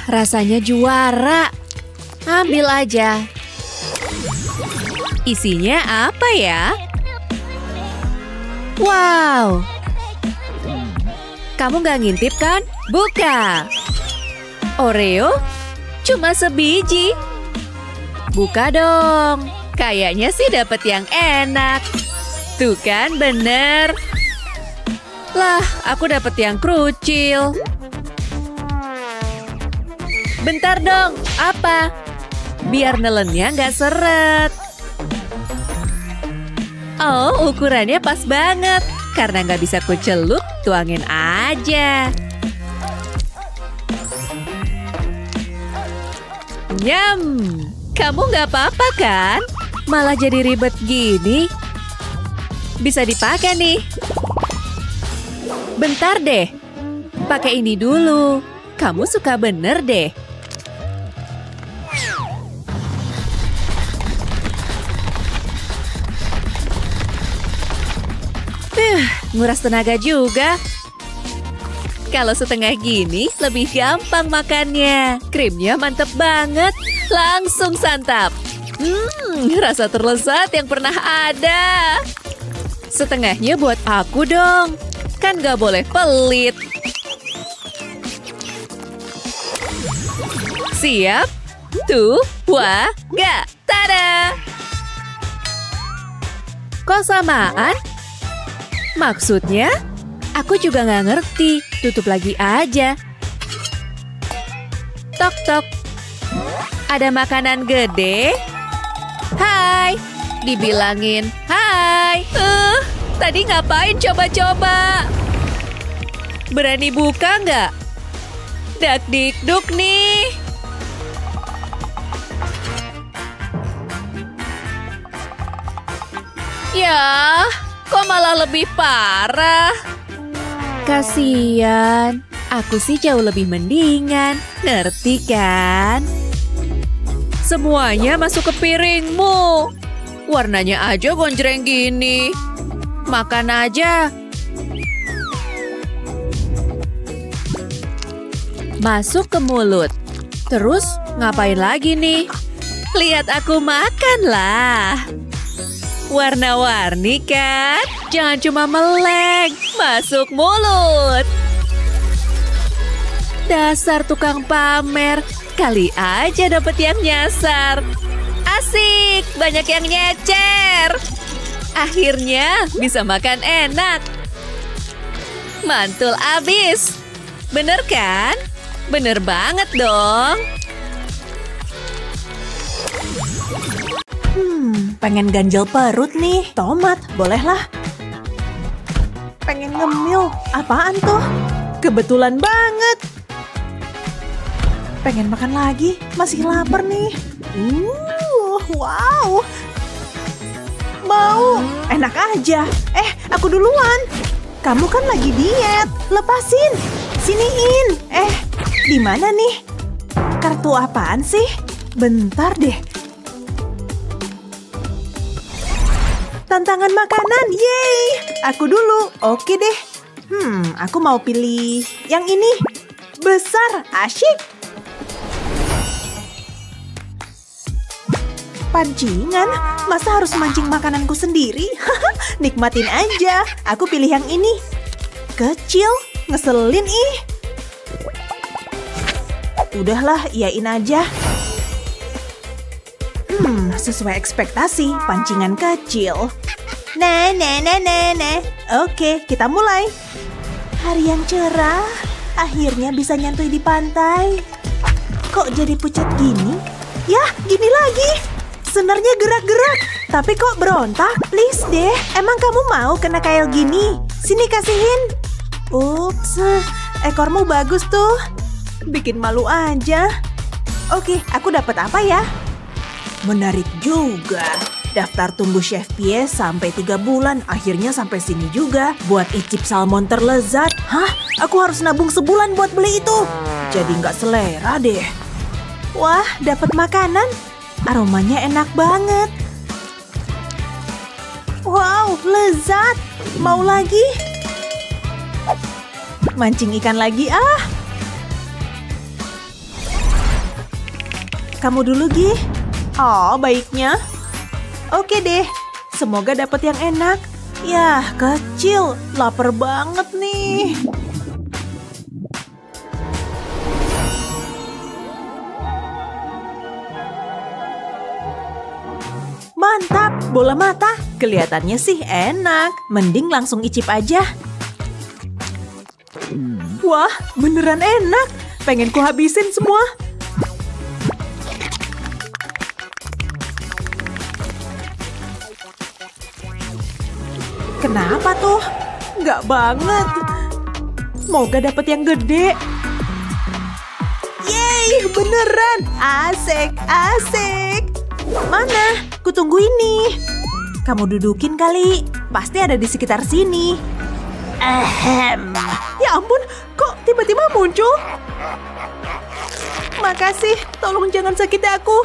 Rasanya juara. Ambil aja. Isinya apa ya? Wow. Kamu nggak ngintip kan? Buka. Oreo? Cuma sebiji. Buka dong. Kayaknya sih dapat yang enak. Tuh kan, bener. Lah, aku dapat yang krucil. Bentar dong, apa? Biar nelennya nggak seret. Oh, ukurannya pas banget. Karena nggak bisa kucelup, tuangin aja. Nyam, kamu nggak apa-apa kan? Malah jadi ribet gini. Bisa dipakai nih. Bentar deh. Pakai ini dulu. Kamu suka bener deh. Nguras tenaga juga. Kalau setengah gini, lebih gampang makannya. Krimnya mantep banget. Langsung santap. Rasa terlezat yang pernah ada. Setengahnya buat aku dong. Kan gak boleh pelit. Siap? Tuh, wah, gak, tada! Kok samaan? Maksudnya? Aku juga nggak ngerti. Tutup lagi aja. Tok, tok. Ada makanan gede? Hai! Dibilangin, hai! Tadi ngapain coba-coba? Berani buka nggak? Dak-dik-duk nih. Ya, kok malah lebih parah? Kasian, aku sih jauh lebih mendingan, ngerti kan? Semuanya masuk ke piringmu. Warnanya aja gonjreng gini. Makan aja. Masuk ke mulut. Terus ngapain lagi nih? Lihat aku makan lah. Warna-warni kan? Jangan cuma melek, masuk mulut. Dasar tukang pamer, kali aja dapet yang nyasar. Asik, banyak yang nyecer. Akhirnya bisa makan enak. Mantul abis. Bener kan? Bener banget dong. Pengen ganjel perut nih. Tomat, bolehlah. Pengen ngemil. Apaan tuh? Kebetulan banget. Pengen makan lagi. Masih lapar nih. Wow. Mau. Enak aja. Aku duluan. Kamu kan lagi diet. Lepasin. Siniin. Di mana nih? Kartu apaan sih? Bentar deh. Tantangan makanan, yeay! Aku dulu, oke deh. Aku mau pilih yang ini. Besar, asyik. Pancingan? Masa harus mancing makananku sendiri? Nikmatin aja, aku pilih yang ini. Kecil, ngeselin ih. Udahlah, iyain aja. Sesuai ekspektasi, pancingan kecil. Nah. Oke, kita mulai. Hari yang cerah, akhirnya bisa nyantui di pantai. Kok jadi pucat gini? Yah, gini lagi. Senarnya gerak-gerak, tapi kok berontak? Please deh, emang kamu mau kena kail gini? Sini kasihin. Ups, ekormu bagus tuh. Bikin malu aja. Oke, aku dapat apa ya? Menarik juga. Daftar tunggu Chef Pie sampai 3 bulan. Akhirnya sampai sini juga. Buat icip salmon terlezat. Hah? Aku harus nabung sebulan buat beli itu. Jadi nggak selera deh. Wah, dapat makanan. Aromanya enak banget. Wow, lezat. Mau lagi? Mancing ikan lagi ah. Kamu dulu, Gi. Oh, baiknya. Oke deh, semoga dapat yang enak. Yah, kecil. Lapar banget nih. Mantap, bola mata. Kelihatannya sih enak. Mending langsung icip aja. Wah, beneran enak. Pengen ku habisin semua. Kenapa tuh? Nggak banget. Semoga dapat yang gede. Yeay, beneran. Asik, asik. Mana? Kutunggu ini. Kamu dudukin kali. Pasti ada di sekitar sini. Ahem. Ya ampun, kok tiba-tiba muncul? Makasih, tolong jangan sakiti aku.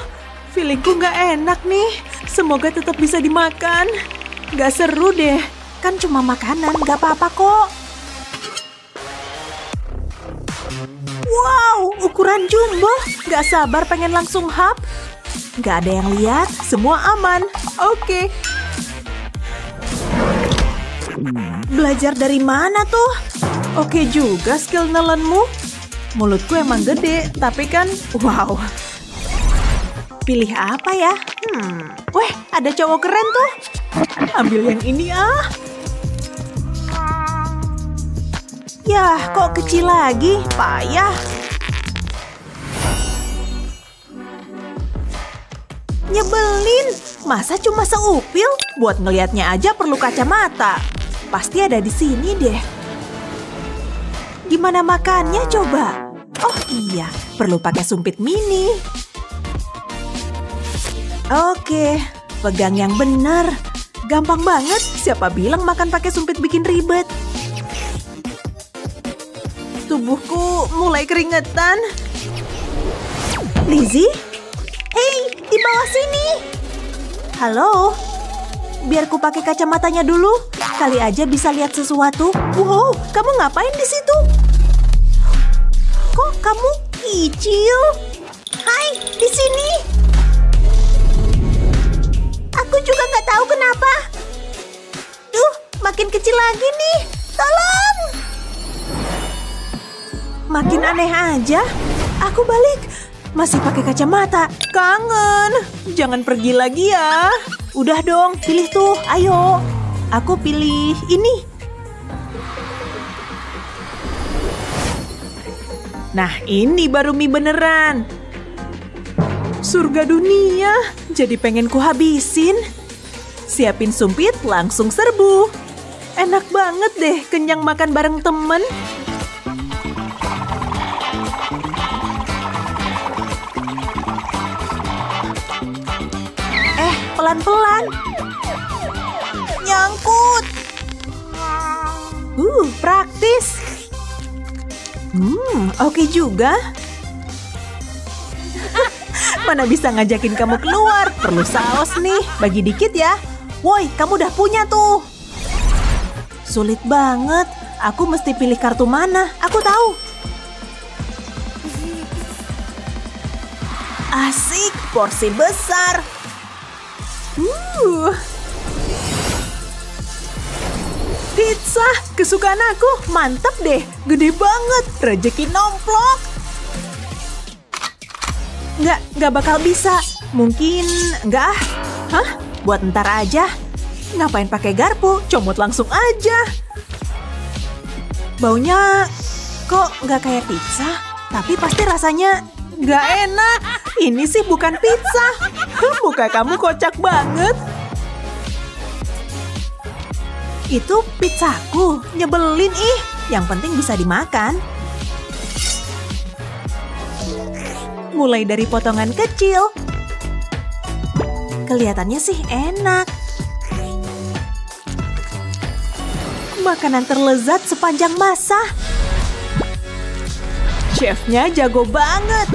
Feelingku nggak enak nih. Semoga tetap bisa dimakan. Nggak seru deh. Kan cuma makanan, nggak apa-apa kok. Wow, ukuran jumbo. Nggak sabar pengen langsung hap. Nggak ada yang lihat, semua aman. Oke. Belajar dari mana tuh? Oke juga skill nelenmu. mulutku emang gede, tapi kan wow. Pilih apa ya? Weh, ada cowok keren tuh. Ambil yang ini ah. Yah, kok kecil lagi? Payah. Nyebelin. Masa cuma seupil? Buat ngelihatnya aja perlu kacamata. Pasti ada di sini deh. Gimana makannya coba? Oh iya, perlu pakai sumpit mini. Oke, pegang yang benar. Gampang banget. Siapa bilang makan pakai sumpit bikin ribet? Tubuhku mulai keringetan. Lizzie? Hei, di bawah sini. Halo? Biar ku pakai kacamatanya dulu. Kali aja bisa lihat sesuatu. Wow, kamu ngapain di situ? Kok kamu kecil? Hai, di sini. Aku juga nggak tahu kenapa. Duh, makin kecil lagi nih. Tolong! Makin aneh aja. Aku balik. Masih pakai kacamata. Kangen. Jangan pergi lagi ya. Udah dong, pilih tuh. Ayo. Aku pilih ini. Nah, ini baru mie beneran. Surga dunia. Jadi pengen ku habisin. Siapin sumpit, langsung serbu. Enak banget deh, kenyang makan bareng temen. Pelan-pelan. Nyangkut. Praktis. Oke juga. Mana bisa ngajakin kamu keluar. Perlu saus nih. Bagi dikit ya. Woi, kamu udah punya tuh. Sulit banget. Aku mesti pilih kartu mana. Aku tahu. Asik, porsi besar. Pizza, kesukaan aku. Mantap deh, gede banget. Rezeki nomplok. Nggak bakal bisa. Mungkin nggak. Hah? Buat ntar aja. Ngapain pakai garpu? Comot langsung aja. Baunya kok nggak kayak pizza? Tapi pasti rasanya nggak enak. Ini sih bukan pizza. Muka kamu kocak banget. Itu pizzaku. Nyebelin ih. Yang penting bisa dimakan. Mulai dari potongan kecil. Kelihatannya sih enak. Makanan terlezat sepanjang masa. Chefnya jago banget.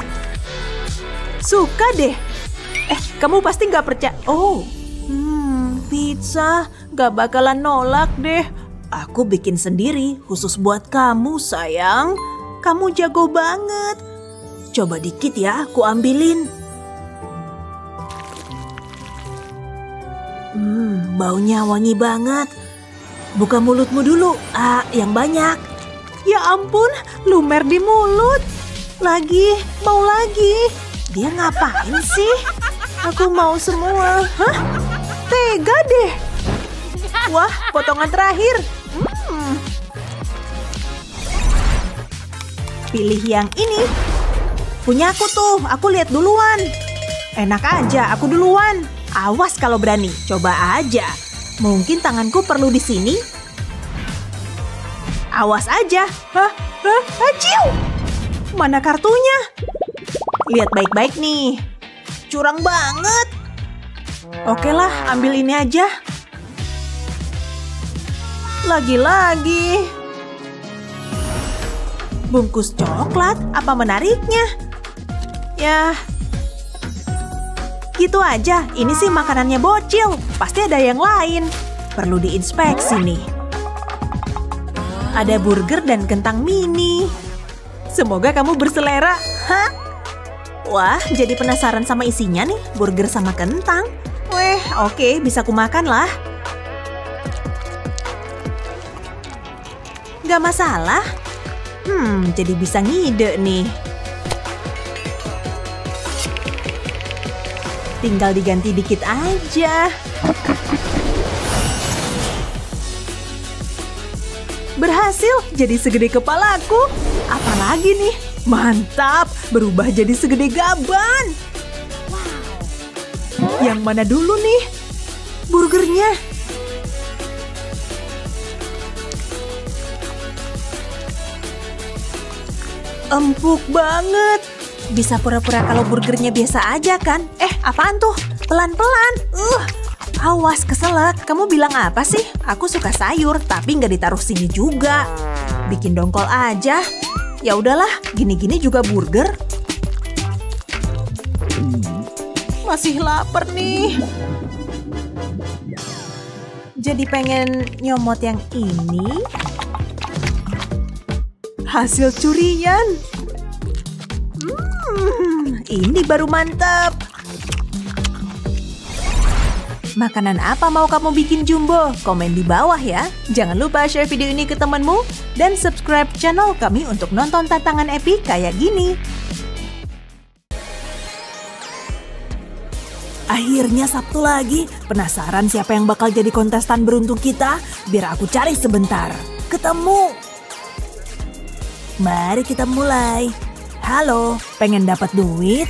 Suka deh. Kamu pasti nggak percaya. Oh, pizza. Gak bakalan nolak deh. Aku bikin sendiri, khusus buat kamu, sayang. Kamu jago banget. Coba dikit ya, aku ambilin. Baunya wangi banget. Buka mulutmu dulu. Yang banyak. Ya ampun, lumer di mulut. Lagi, mau lagi. Dia ngapain sih? Aku mau semua. Hah? Tega deh. Wah, potongan terakhir. Pilih yang ini. Punya aku tuh, aku lihat duluan. Enak aja, aku duluan. Awas kalau berani, coba aja. Mungkin tanganku perlu di sini. Awas aja. Aciu! Mana kartunya? Lihat baik-baik nih. Curang banget. Oke lah, ambil ini aja. Lagi-lagi. Bungkus coklat, apa menariknya? Ya, gitu aja. Ini sih makanannya bocil. Pasti ada yang lain. Perlu diinspeksi nih. Ada burger dan kentang mini. Semoga kamu berselera. Hah? Wah, jadi penasaran sama isinya nih. Burger sama kentang. Weh, oke, bisa kumakan lah. Gak masalah. Jadi bisa ngide nih. Tinggal diganti dikit aja. Berhasil, jadi segede kepalaku. Apalagi nih? Mantap, berubah jadi segede gaban. Yang mana dulu nih? Burgernya. Empuk banget. Bisa pura-pura kalau burgernya biasa aja kan? Apaan tuh? Pelan-pelan. Awas keselak. Kamu bilang apa sih? Aku suka sayur, tapi nggak ditaruh sini juga. Bikin dongkol aja. Ya udahlah, gini-gini juga burger. Masih lapar nih. Jadi pengen nyomot yang ini. Hasil curian. Ini baru mantap. Makanan apa mau kamu bikin Jumbo? Komen di bawah ya. Jangan lupa share video ini ke temanmu. Dan subscribe channel kami untuk nonton tantangan epic kayak gini. Akhirnya Sabtu lagi. Penasaran siapa yang bakal jadi kontestan beruntung kita? Biar aku cari sebentar. Ketemu. Mari kita mulai. Halo, pengen dapat duit?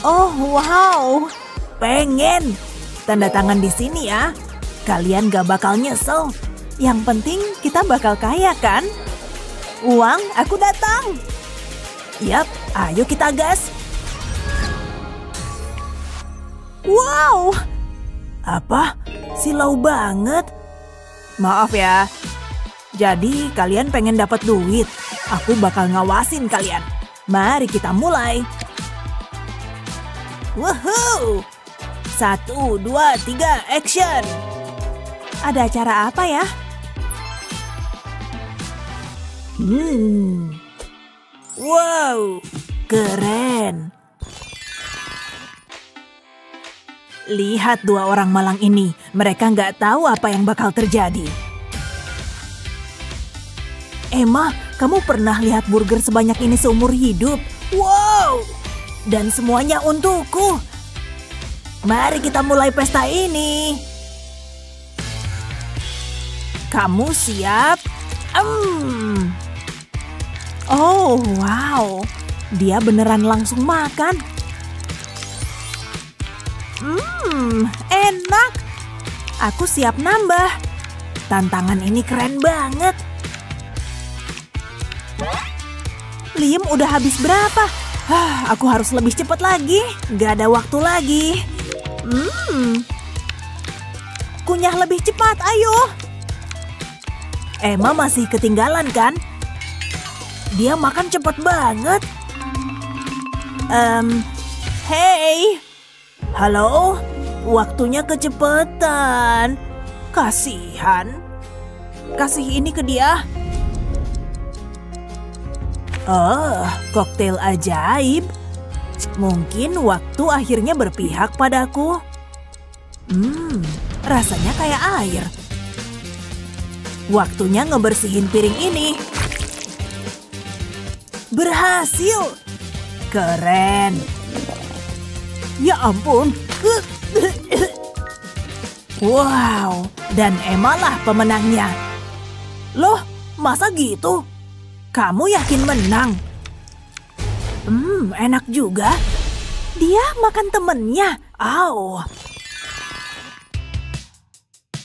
Oh, wow. Pengen. Tanda tangan di sini ya. Kalian gak bakal nyesel. Yang penting kita bakal kaya kan? Uang, aku datang. Yap, ayo kita gas. Wow. Apa? Silau banget. Maaf ya. Jadi kalian pengen dapat duit. Aku bakal ngawasin kalian. Mari kita mulai. Woohoo! 1, 2, 3, action! Ada acara apa ya? Wow, keren. Lihat dua orang malang ini. Mereka nggak tahu apa yang bakal terjadi. Emma, kamu pernah lihat burger sebanyak ini seumur hidup? Wow! Dan semuanya untukku. Mari kita mulai pesta ini. Kamu siap? Oh, wow. Dia beneran langsung makan. Enak. Aku siap nambah. Tantangan ini keren banget. Liam udah habis berapa? Aku harus lebih cepat lagi. Gak ada waktu lagi. Kunyah lebih cepat, ayo. Emma masih ketinggalan kan? Dia makan cepat banget. Hey. Halo? Waktunya kecepatan. Kasihan. Kasih ini ke dia. Oh, koktail ajaib. Mungkin waktu akhirnya berpihak padaku. Rasanya kayak air. Waktunya ngebersihin piring ini. Berhasil. Keren. Ya ampun. Wow, dan Emma lah pemenangnya. Loh, masa gitu? Kamu yakin menang? Enak juga. Dia makan temennya. Au.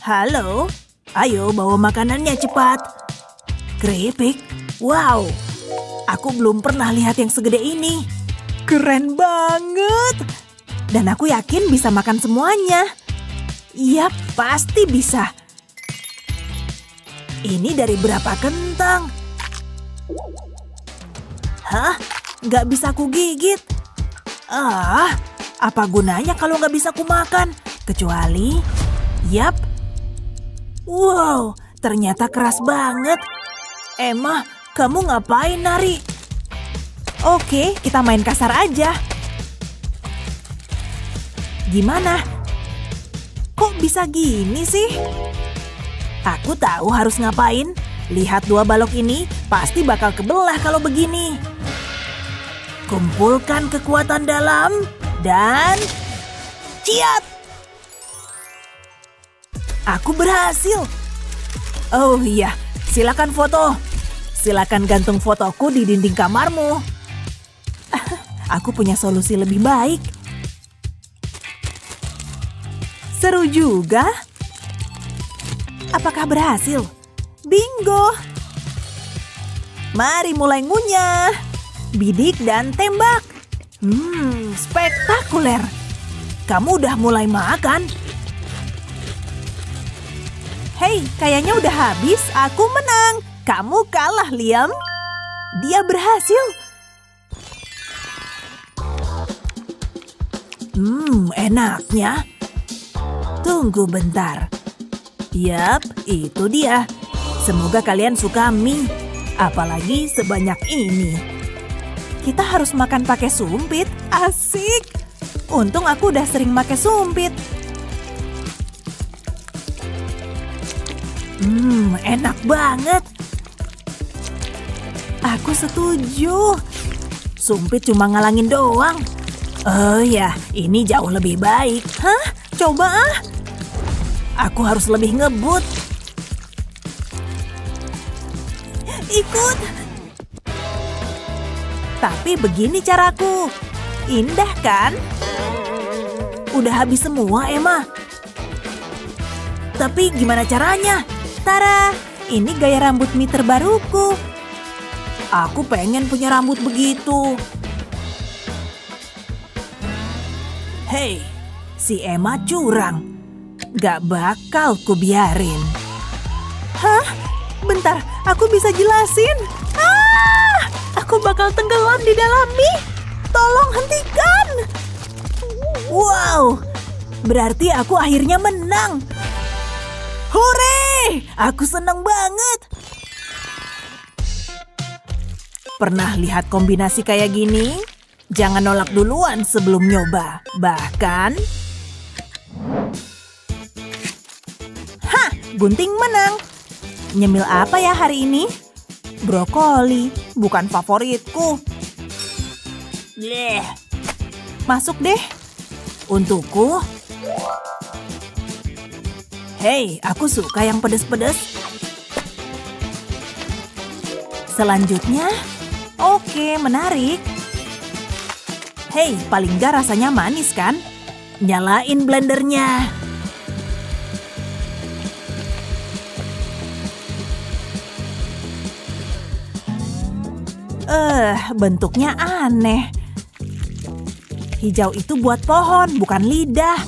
Halo, ayo bawa makanannya cepat. Keripik? Wow, aku belum pernah lihat yang segede ini. Keren banget. Dan aku yakin bisa makan semuanya. Iya, pasti bisa. Ini dari berapa kentang? Hah? Nggak bisa ku gigit? Apa gunanya kalau nggak bisa ku makan? Kecuali... Yap. Wow, ternyata keras banget. Emma, kamu ngapain nari? Oke, kita main kasar aja. Gimana? Kok bisa gini sih? Aku tahu harus ngapain. Lihat dua balok ini, pasti bakal kebelah kalau begini. Kumpulkan kekuatan dalam dan ciat! Aku berhasil. Oh iya, silakan foto. Silakan gantung fotoku di dinding kamarmu. Aku punya solusi lebih baik. Seru juga. Apakah berhasil? Bingo! Mari mulai ngunyah. Bidik dan tembak. Spektakuler. Kamu udah mulai makan? Hei, kayaknya udah habis. Aku menang. Kamu kalah, Liam. Dia berhasil. Enaknya. Tunggu bentar. Yap, itu dia. Semoga kalian suka mie. Apalagi sebanyak ini. Kita harus makan pakai sumpit. Asik. Untung aku udah sering pakai sumpit. Enak banget. Aku setuju. Sumpit cuma ngalangin doang. Oh ya, ini jauh lebih baik. Hah? Coba ah. Aku harus lebih ngebut. Ikut. Tapi begini caraku. Indah kan? Udah habis semua, Emma. Tapi gimana caranya? Tara, ini gaya rambut mie terbaruku. Aku pengen punya rambut begitu. Hei, si Emma curang. Gak bakal kubiarin. Hah? Bentar, aku bisa jelasin. Aku bakal tenggelam di dalam mie. Tolong hentikan. Wow, berarti aku akhirnya menang. Hore! Aku seneng banget. Pernah lihat kombinasi kayak gini? Jangan nolak duluan sebelum nyoba. Bahkan... Hah! Gunting menang. Nyemil apa ya hari ini? Brokoli, bukan favoritku. Bleh. Masuk deh. Untukku. Hei, aku suka yang pedes-pedes. Selanjutnya, oke, menarik. Hei, paling nggak rasanya manis kan? Nyalain blendernya. Bentuknya aneh. Hijau itu buat pohon, bukan lidah.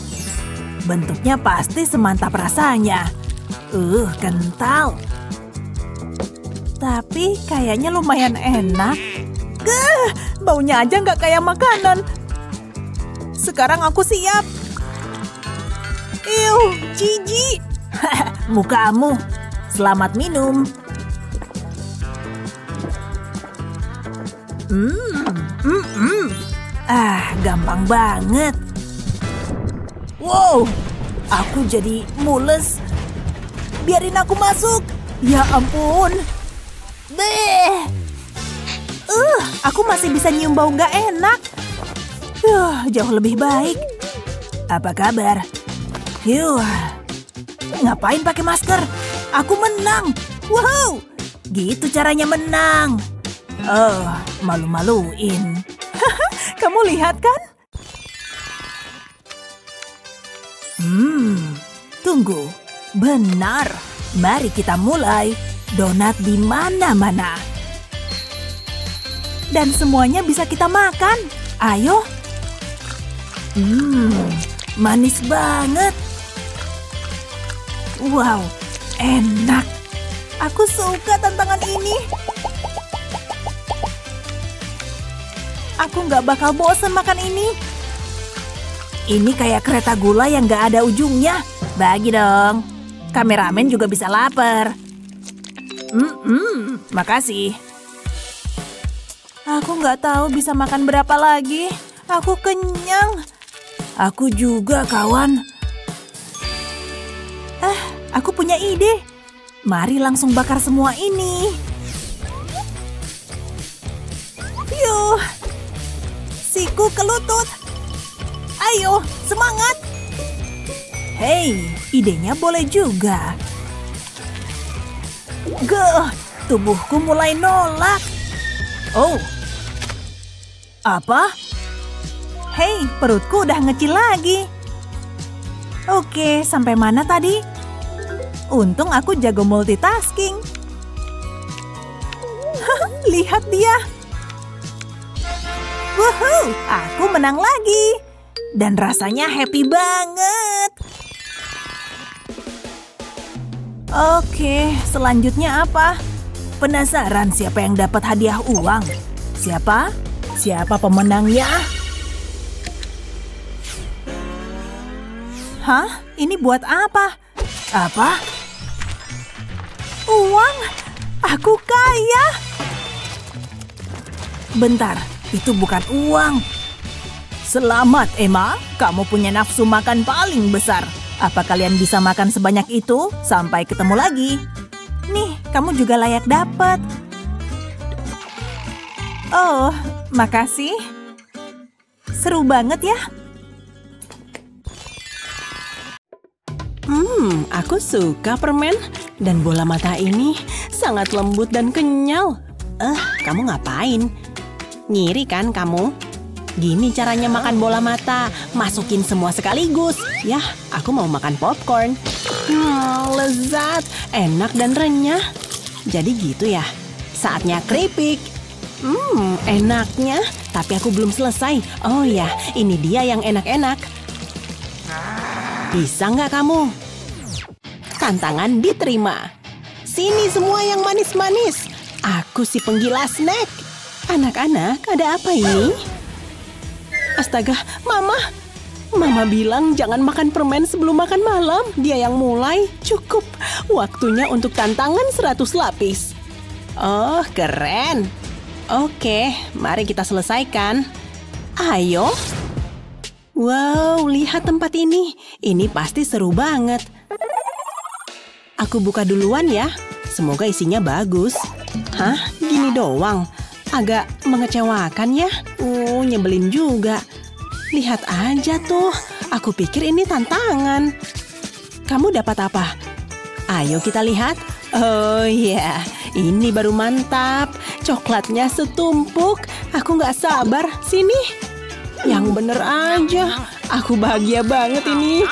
Bentuknya pasti semantap rasanya. Kental. Tapi kayaknya lumayan enak. Baunya aja nggak kayak makanan. Sekarang aku siap. Jijik. Mukamu. Selamat minum. Gampang banget. Wow, aku jadi mules. Biarin aku masuk. Ya ampun. Aku masih bisa nyium bau nggak enak. Jauh lebih baik. Apa kabar? Ngapain pakai masker? Aku menang. Wow, gitu caranya menang. Malu-maluin. Kamu lihat kan? Tunggu. Benar. Mari kita mulai. Donat di mana-mana. Dan semuanya bisa kita makan. Ayo. Manis banget. Wow, enak. Aku suka tantangan ini. Aku nggak bakal bosen makan ini. Ini kayak kereta gula yang nggak ada ujungnya. Bagi dong. Kameramen juga bisa lapar. Makasih. Aku nggak tahu bisa makan berapa lagi. Aku kenyang. Aku juga, kawan. Aku punya ide. Mari langsung bakar semua ini. Yuh, siku ke lutut. Ayo, semangat. Hei, idenya boleh juga. Tubuhku mulai nolak. Oh, apa? Hei, perutku udah ngecil lagi. Oke, sampai mana tadi? Untung aku jago multitasking. Lihat dia. Wuhuu, aku menang lagi. Dan rasanya happy banget. Oke, selanjutnya apa? Penasaran siapa yang dapat hadiah uang? Siapa? Siapa pemenangnya? Hah? Ini buat apa? Apa? Uang? Aku kaya! Bentar, itu bukan uang. Selamat, Emma. Kamu punya nafsu makan paling besar. Apa kalian bisa makan sebanyak itu? Sampai ketemu lagi. Nih, kamu juga layak dapat. Oh, makasih. Seru banget ya. Aku suka permen. Dan bola mata ini sangat lembut dan kenyal. Kamu ngapain? Ngiri kan kamu? Gini caranya makan bola mata. Masukin semua sekaligus. Yah, aku mau makan popcorn. Lezat, enak dan renyah. Jadi gitu ya. Saatnya keripik. Enaknya. Tapi aku belum selesai. Oh ya, ini dia yang enak-enak. Bisa nggak kamu? Tantangan diterima. Sini semua yang manis-manis. Aku si penggila snack. Anak-anak, ada apa ini? Astaga, Mama. Mama bilang jangan makan permen sebelum makan malam. Dia yang mulai. Cukup. Waktunya untuk tantangan 100 lapis. Oh, keren. Oke, mari kita selesaikan. Ayo. Wow, lihat tempat ini. Ini pasti seru banget. Aku buka duluan ya. Semoga isinya bagus. Hah? Gini doang? Agak mengecewakan ya. Nyebelin juga. Lihat aja tuh. Aku pikir ini tantangan. Kamu dapat apa? Ayo kita lihat. Oh iya, ini baru mantap. Coklatnya setumpuk. Aku nggak sabar. Sini. Yang bener aja. Aku bahagia banget ini.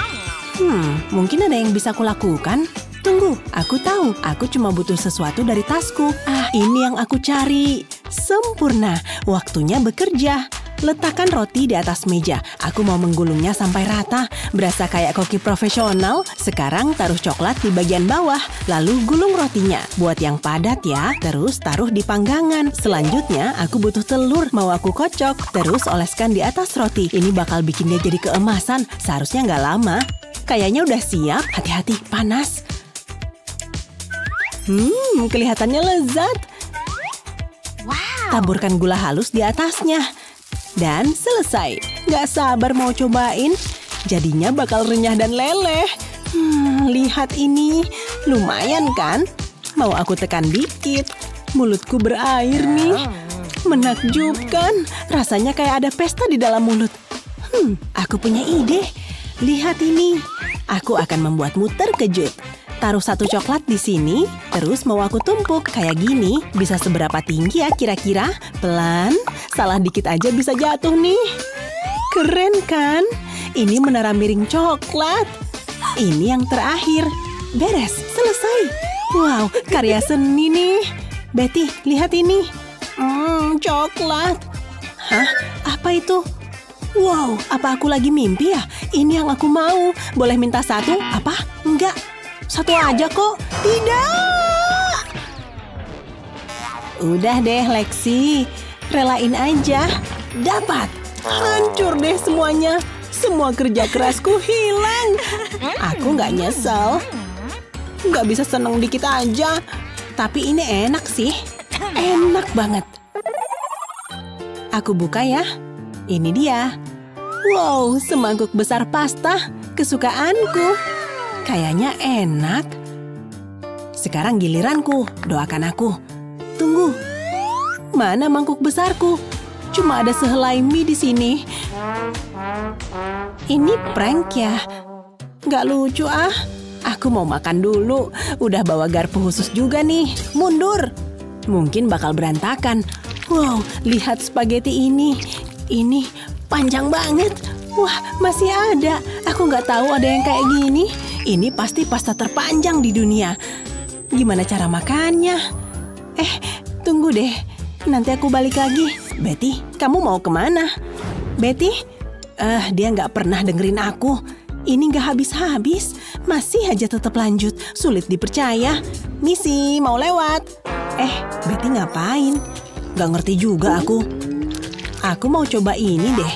Mungkin ada yang bisa aku lakukan. Tunggu, aku tahu. Aku cuma butuh sesuatu dari tasku. Ini yang aku cari. Sempurna. Waktunya bekerja. Letakkan roti di atas meja. Aku mau menggulungnya sampai rata. Berasa kayak koki profesional. Sekarang taruh coklat di bagian bawah. Lalu gulung rotinya. Buat yang padat ya. Terus taruh di panggangan. Selanjutnya aku butuh telur. Mau aku kocok. Terus oleskan di atas roti. Ini bakal bikin dia jadi keemasan. Seharusnya nggak lama. Kayaknya udah siap. Hati-hati, panas. Kelihatannya lezat. Taburkan gula halus di atasnya. Dan selesai. Gak sabar mau cobain. Jadinya bakal renyah dan leleh. Lihat ini. Lumayan kan? Mau aku tekan dikit. Mulutku berair nih. Menakjubkan. Rasanya kayak ada pesta di dalam mulut. Aku punya ide. Lihat ini. Aku akan membuatmu terkejut. Taruh satu coklat di sini, terus mau aku tumpuk kayak gini. Bisa seberapa tinggi ya kira-kira? Pelan, salah dikit aja bisa jatuh nih. Keren kan? Ini menara miring coklat. Ini yang terakhir. Beres, selesai. Wow, karya seni nih. Betty, lihat ini. Coklat. Hah? Apa itu? Wow, apa aku lagi mimpi ya? Ini yang aku mau. Boleh minta satu? Apa? Enggak. Satu aja kok. Tidak. Udah deh, Lexi. Relain aja. Dapat. Hancur deh semuanya. Semua kerja kerasku hilang. Aku nggak nyesel. Nggak bisa seneng dikit aja. Tapi ini enak sih. Enak banget. Aku buka ya. Ini dia. Wow, semangkuk besar pasta. Kesukaanku. Kayaknya enak. Sekarang giliranku, doakan aku. Tunggu, mana mangkuk besarku? Cuma ada sehelai mie di sini. Ini prank ya? Nggak lucu ah. Aku mau makan dulu. Udah bawa garpu khusus juga nih. Mundur. Mungkin bakal berantakan. Wow, lihat spaghetti ini. Ini panjang banget. Wah, masih ada. Aku nggak tahu ada yang kayak gini. Ini pasti pasta terpanjang di dunia. Gimana cara makannya? Tunggu deh. Nanti aku balik lagi. Betty, kamu mau kemana? Betty? Dia nggak pernah dengerin aku. Ini nggak habis-habis. Masih aja tetap lanjut. Sulit dipercaya. Missy, mau lewat. Betty ngapain? Nggak ngerti juga aku. Aku mau coba ini deh.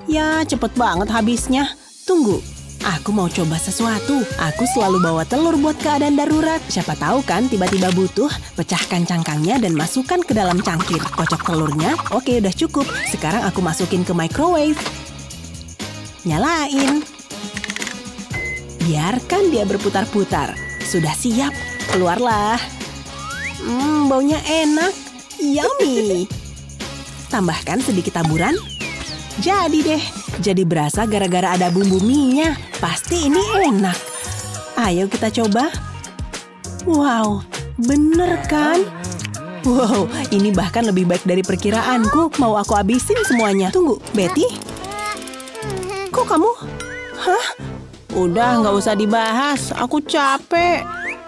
Ya, cepet banget habisnya. Tunggu. Aku mau coba sesuatu. Aku selalu bawa telur buat keadaan darurat. Siapa tahu kan tiba-tiba butuh. Pecahkan cangkangnya dan masukkan ke dalam cangkir. Kocok telurnya. Oke, udah cukup. Sekarang aku masukin ke microwave. Nyalain. Biarkan dia berputar-putar. Sudah siap. Keluarlah. Baunya enak. Yummy. Tambahkan sedikit taburan. Jadi deh. Jadi berasa gara-gara ada bumbu mie-nya. Pasti ini enak. Ayo kita coba. Wow, bener kan? Wow, ini bahkan lebih baik dari perkiraanku. Mau aku habisin semuanya. Tunggu, Betty? Kok kamu? Hah? Udah, nggak usah dibahas. Aku capek.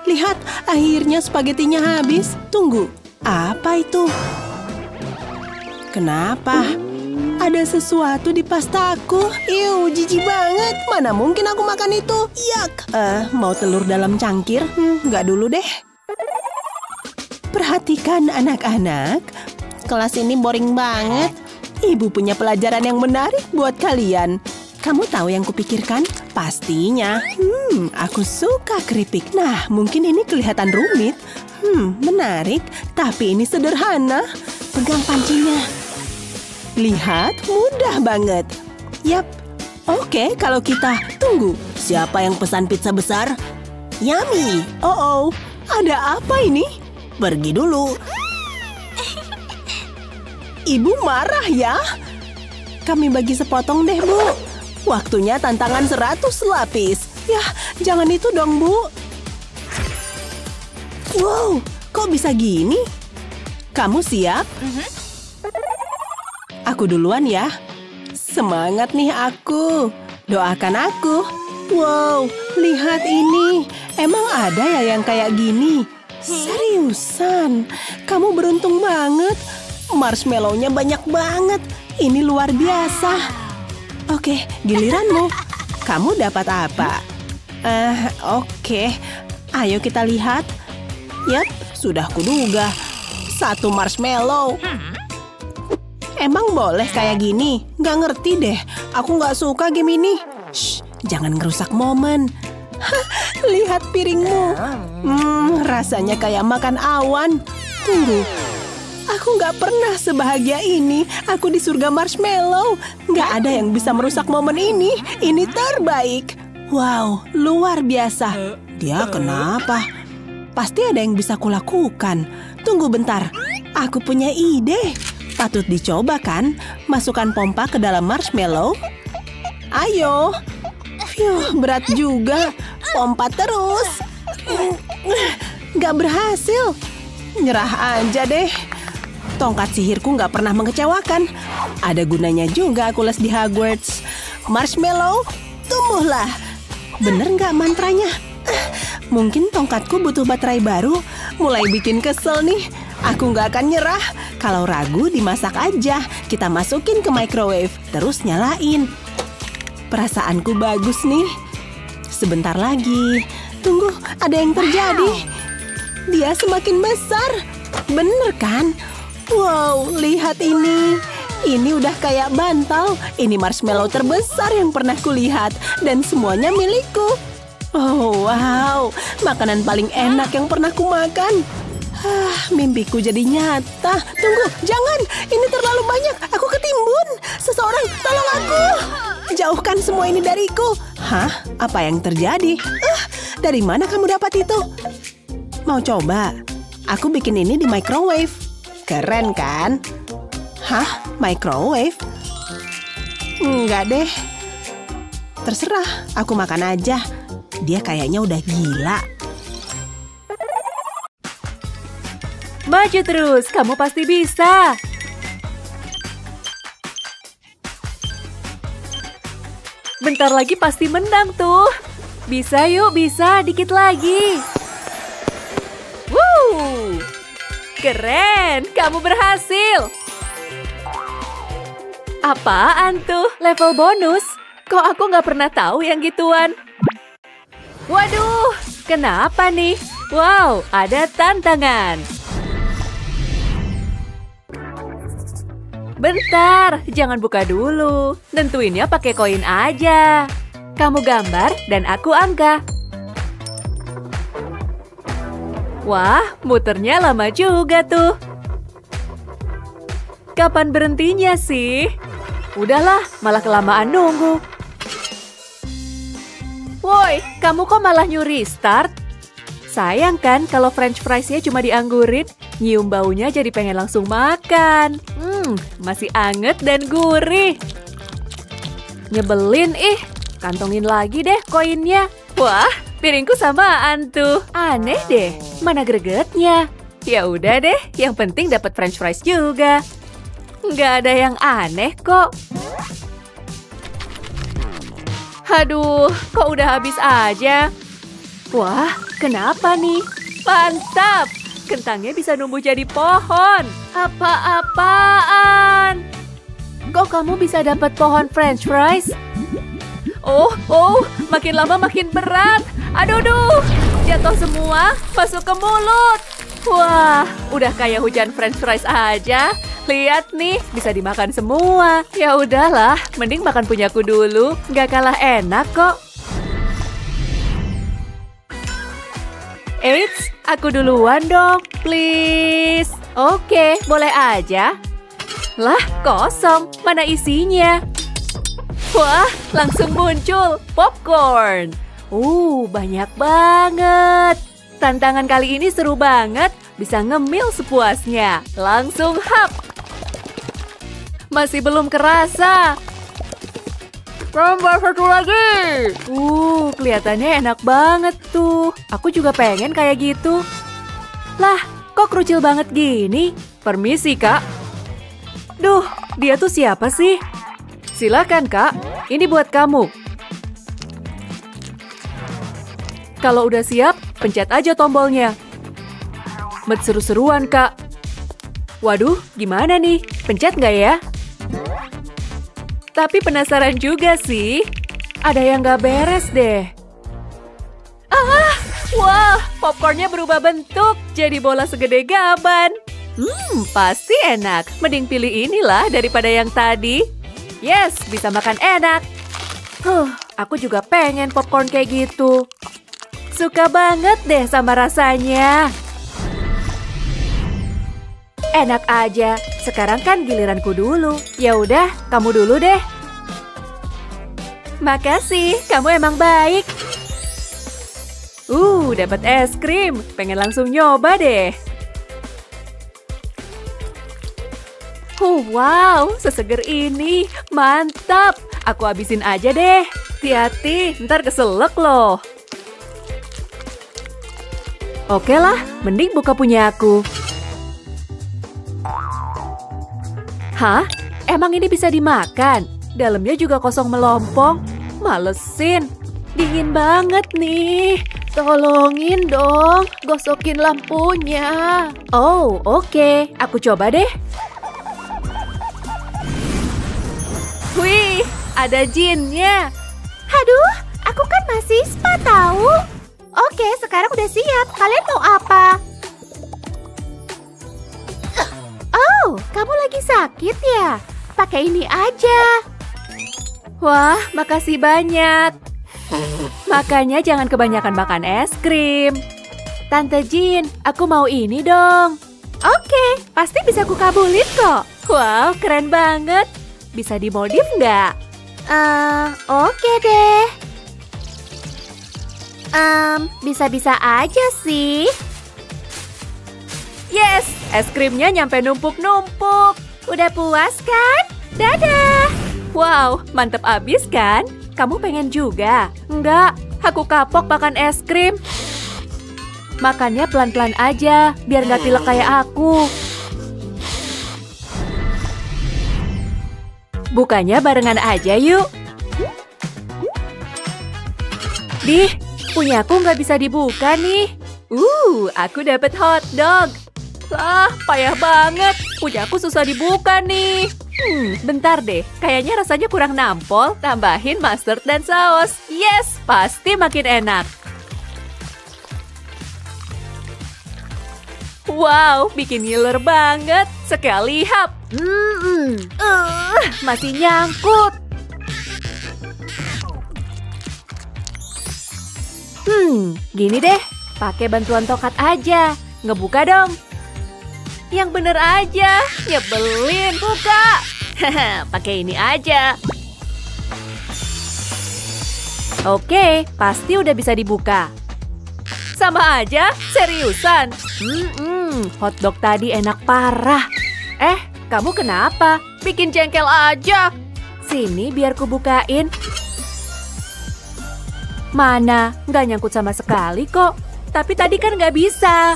Lihat, akhirnya spagettinya habis. Tunggu, apa itu? Kenapa? Ada sesuatu di pastaku. Iu, jijik banget. Mana mungkin aku makan itu? Yak. Mau telur dalam cangkir? Nggak dulu deh. Perhatikan anak-anak. Kelas ini boring banget. Ibu punya pelajaran yang menarik buat kalian. Kamu tahu yang kupikirkan? Pastinya. Aku suka keripik. Nah, mungkin ini kelihatan rumit. Menarik. Tapi ini sederhana. Pegang pancinya. Lihat, mudah banget. Yap. Oke, kalau kita... Tunggu, siapa yang pesan pizza besar? Yummy. Oh, ada apa ini? Pergi dulu. Ibu marah ya? Kami bagi sepotong deh, Bu. Waktunya tantangan 100 lapis. Yah, jangan itu dong, Bu. Wow, kok bisa gini? Kamu siap? Aku duluan ya. Semangat nih aku. Doakan aku. Wow, lihat ini. Emang ada ya yang kayak gini? Seriusan, kamu beruntung banget. Marshmallow-nya banyak banget. Ini luar biasa. Oke, giliranmu. Kamu dapat apa? Oke. Ayo kita lihat. Yap, sudah kuduga. 1 marshmallow. Emang boleh kayak gini? Nggak ngerti deh. Aku nggak suka game ini. Shh, jangan ngerusak momen. Lihat piringmu. Rasanya kayak makan awan. Tunggu. Aku nggak pernah sebahagia ini. Aku di surga marshmallow. Nggak ada yang bisa merusak momen ini. Ini terbaik. Wow, luar biasa. Dia kenapa? Pasti ada yang bisa kulakukan. Tunggu bentar. Aku punya ide. Patut dicoba kan? Masukkan pompa ke dalam marshmallow. Ayo. Berat juga. Pompa terus. Nggak berhasil. Nyerah aja deh. Tongkat sihirku nggak pernah mengecewakan. Ada gunanya juga aku les di Hogwarts. Marshmallow, tumbuhlah. Bener nggak mantranya? Mungkin tongkatku butuh baterai baru. Mulai bikin kesel nih. Aku nggak akan nyerah. Kalau ragu, dimasak aja. Kita masukin ke microwave, terus nyalain. Perasaanku bagus nih. Sebentar lagi. Tunggu, ada yang terjadi. Dia semakin besar. Bener kan? Wow, lihat ini. Ini udah kayak bantal. Ini marshmallow terbesar yang pernah kulihat. Dan semuanya milikku. Oh, wow. Makanan paling enak yang pernah kumakan. Mimpiku jadi nyata. Tunggu, jangan. Ini terlalu banyak. Aku ketimbun. Seseorang, tolong aku. Jauhkan semua ini dariku. Hah? Apa yang terjadi? Dari mana kamu dapat itu? Mau coba? Aku bikin ini di microwave. Keren kan? Hah? Microwave? Enggak deh. Terserah, aku makan aja. Dia kayaknya udah gila. Maju terus, kamu pasti bisa. Bentar lagi pasti menang tuh. Bisa yuk, bisa. Dikit lagi. Wuh, keren, kamu berhasil. Apaan tuh? Level bonus? Kok aku nggak pernah tahu yang gituan? Waduh, kenapa nih? Wow, ada tantangan. Bentar, jangan buka dulu. Nentuinnya pakai koin aja. Kamu gambar dan aku angka. Wah, muternya lama juga tuh. Kapan berhentinya sih? Udahlah, malah kelamaan nunggu. Woi, kamu kok malah nyuri start? Sayang kan kalau french fries-nya cuma dianggurin, nyium baunya jadi pengen langsung makan. Masih anget dan gurih. Nyebelin kantongin lagi deh koinnya. Wah, piringku samaan tuh. Aneh deh, mana gregetnya? Ya udah deh, yang penting dapat french fries juga. Nggak ada yang aneh kok. Aduh, kok udah habis aja? Wah, kenapa nih? Mantap! Kentangnya bisa numbuh jadi pohon. Apa-apaan? Kok kamu bisa dapat pohon french fries? Oh, makin lama makin berat. Aduh, jatuh semua, masuk ke mulut. Wah, udah kayak hujan french fries aja. Lihat nih, bisa dimakan semua. Ya udahlah, mending makan punyaku dulu. Nggak kalah enak kok. Eits, aku duluan dong, please. Oke, boleh aja. Lah, kosong. Mana isinya? Wah, langsung muncul popcorn. Banyak banget. Tantangan kali ini seru banget. Bisa ngemil sepuasnya. Langsung hap. Masih belum kerasa. Tambah satu lagi. Kelihatannya enak banget tuh. Aku juga pengen kayak gitu. Lah, kok kerucil banget gini? Permisi, Kak. Duh, dia tuh siapa sih? Silakan, Kak. Ini buat kamu. Kalau udah siap, pencet aja tombolnya. Seru-seruan, Kak. Waduh, gimana nih? Pencet nggak ya? Tapi penasaran juga sih. Ada yang nggak beres deh. Wah, popcornnya berubah bentuk. Jadi bola segede gaban. Pasti enak. Mending pilih inilah daripada yang tadi. Yes, bisa makan enak. Aku juga pengen popcorn kayak gitu. Suka banget deh sama rasanya. Enak aja. Sekarang kan giliranku dulu. Ya udah, kamu dulu deh. Makasih, kamu emang baik. Dapat es krim. Pengen langsung nyoba deh. Wow, seseger ini. Mantap. Aku habisin aja deh. Hati-hati, ntar keselak loh. Oke lah, mending buka punya aku. Hah? Emang ini bisa dimakan? Dalamnya juga kosong melompong. Malesin. Dingin banget nih. Tolongin dong, gosokin lampunya. Oh, oke. Aku coba deh. Wih, ada jinnya. Aduh, aku kan masih spa tahu. Oke, sekarang udah siap. Kalian mau apa? Oh, kamu lagi sakit ya? Pakai ini aja. Wah, makasih banyak. Makanya jangan kebanyakan makan es krim. Tante Jin, aku mau ini dong. Oke, pasti bisa kukabulin kok. Wow, keren banget. Bisa dimodif nggak? Oke deh. Bisa-bisa aja sih. Yes, es krimnya nyampe numpuk-numpuk. Udah puas kan? Dadah! Wow, mantep abis kan? Kamu pengen juga? Enggak, aku kapok makan es krim. Makannya pelan-pelan aja, biar nggak pilek kayak aku. Bukanya barengan aja yuk. Dih, punya aku nggak bisa dibuka nih. Aku dapet hotdog. Ah, payah banget. Punya aku susah dibuka nih. Bentar deh. Kayaknya rasanya kurang nampol. Tambahin mustard dan saus. Yes, pasti makin enak. Wow, bikin ngiler banget. Sekali hap. Masih nyangkut. Gini deh. Pakai bantuan tokat aja. Ngebuka dong. Yang bener aja. Nyebelin, buka. Pakai ini aja. Oke, pasti udah bisa dibuka. Sama aja, seriusan. Hotdog tadi enak parah. Kamu kenapa? Bikin jengkel aja. Sini biar ku bukain. Mana? Nggak nyangkut sama sekali kok. Tapi tadi kan nggak bisa.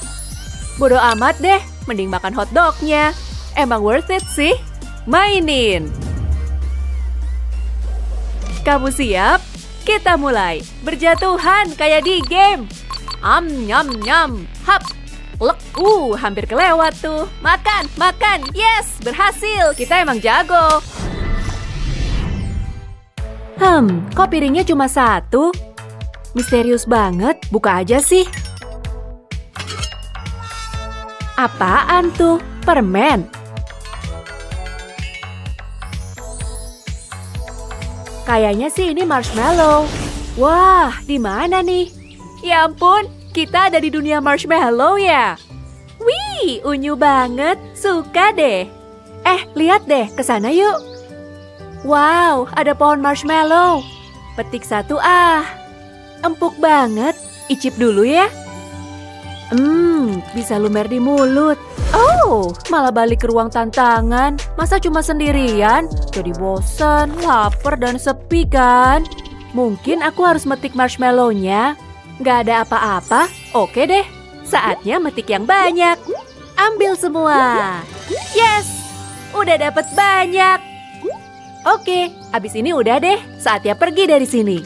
Bodoh amat deh, mending makan hotdognya. Emang worth it sih? Mainin. Kamu siap? Kita mulai. Berjatuhan kayak di game. Nyam, nyam. Hap. Lek. Hampir kelewat tuh. Makan, makan. Yes, berhasil. Kita emang jago. Kok piringnya cuma satu? Misterius banget. Buka aja sih. Apaan tuh? Permen. Kayaknya sih ini marshmallow. Wah, di mana nih? Ya ampun, kita ada di dunia marshmallow ya. Wih, unyu banget. Suka deh. Lihat deh, ke sana yuk. Wow, ada pohon marshmallow. Petik satu ah. Empuk banget. Icip dulu ya. Bisa lumer di mulut. Oh, malah balik ke ruang tantangan. Masa cuma sendirian? Jadi bosan, lapar, dan sepi kan? Mungkin aku harus metik marshmallow-nya. Nggak ada apa-apa? Oke deh, saatnya metik yang banyak. Ambil semua. Yes, udah dapet banyak. Oke, abis ini udah deh. Saatnya pergi dari sini.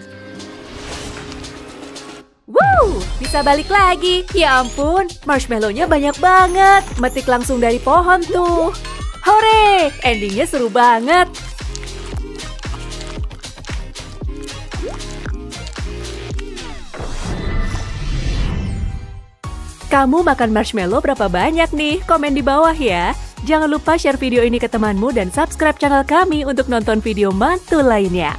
Wow, bisa balik lagi. Ya ampun, marshmallow-nya banyak banget. Metik langsung dari pohon tuh. Hore, endingnya seru banget. Kamu makan marshmallow berapa banyak nih? Komen di bawah ya. Jangan lupa share video ini ke temanmu dan subscribe channel kami untuk nonton video mantul lainnya.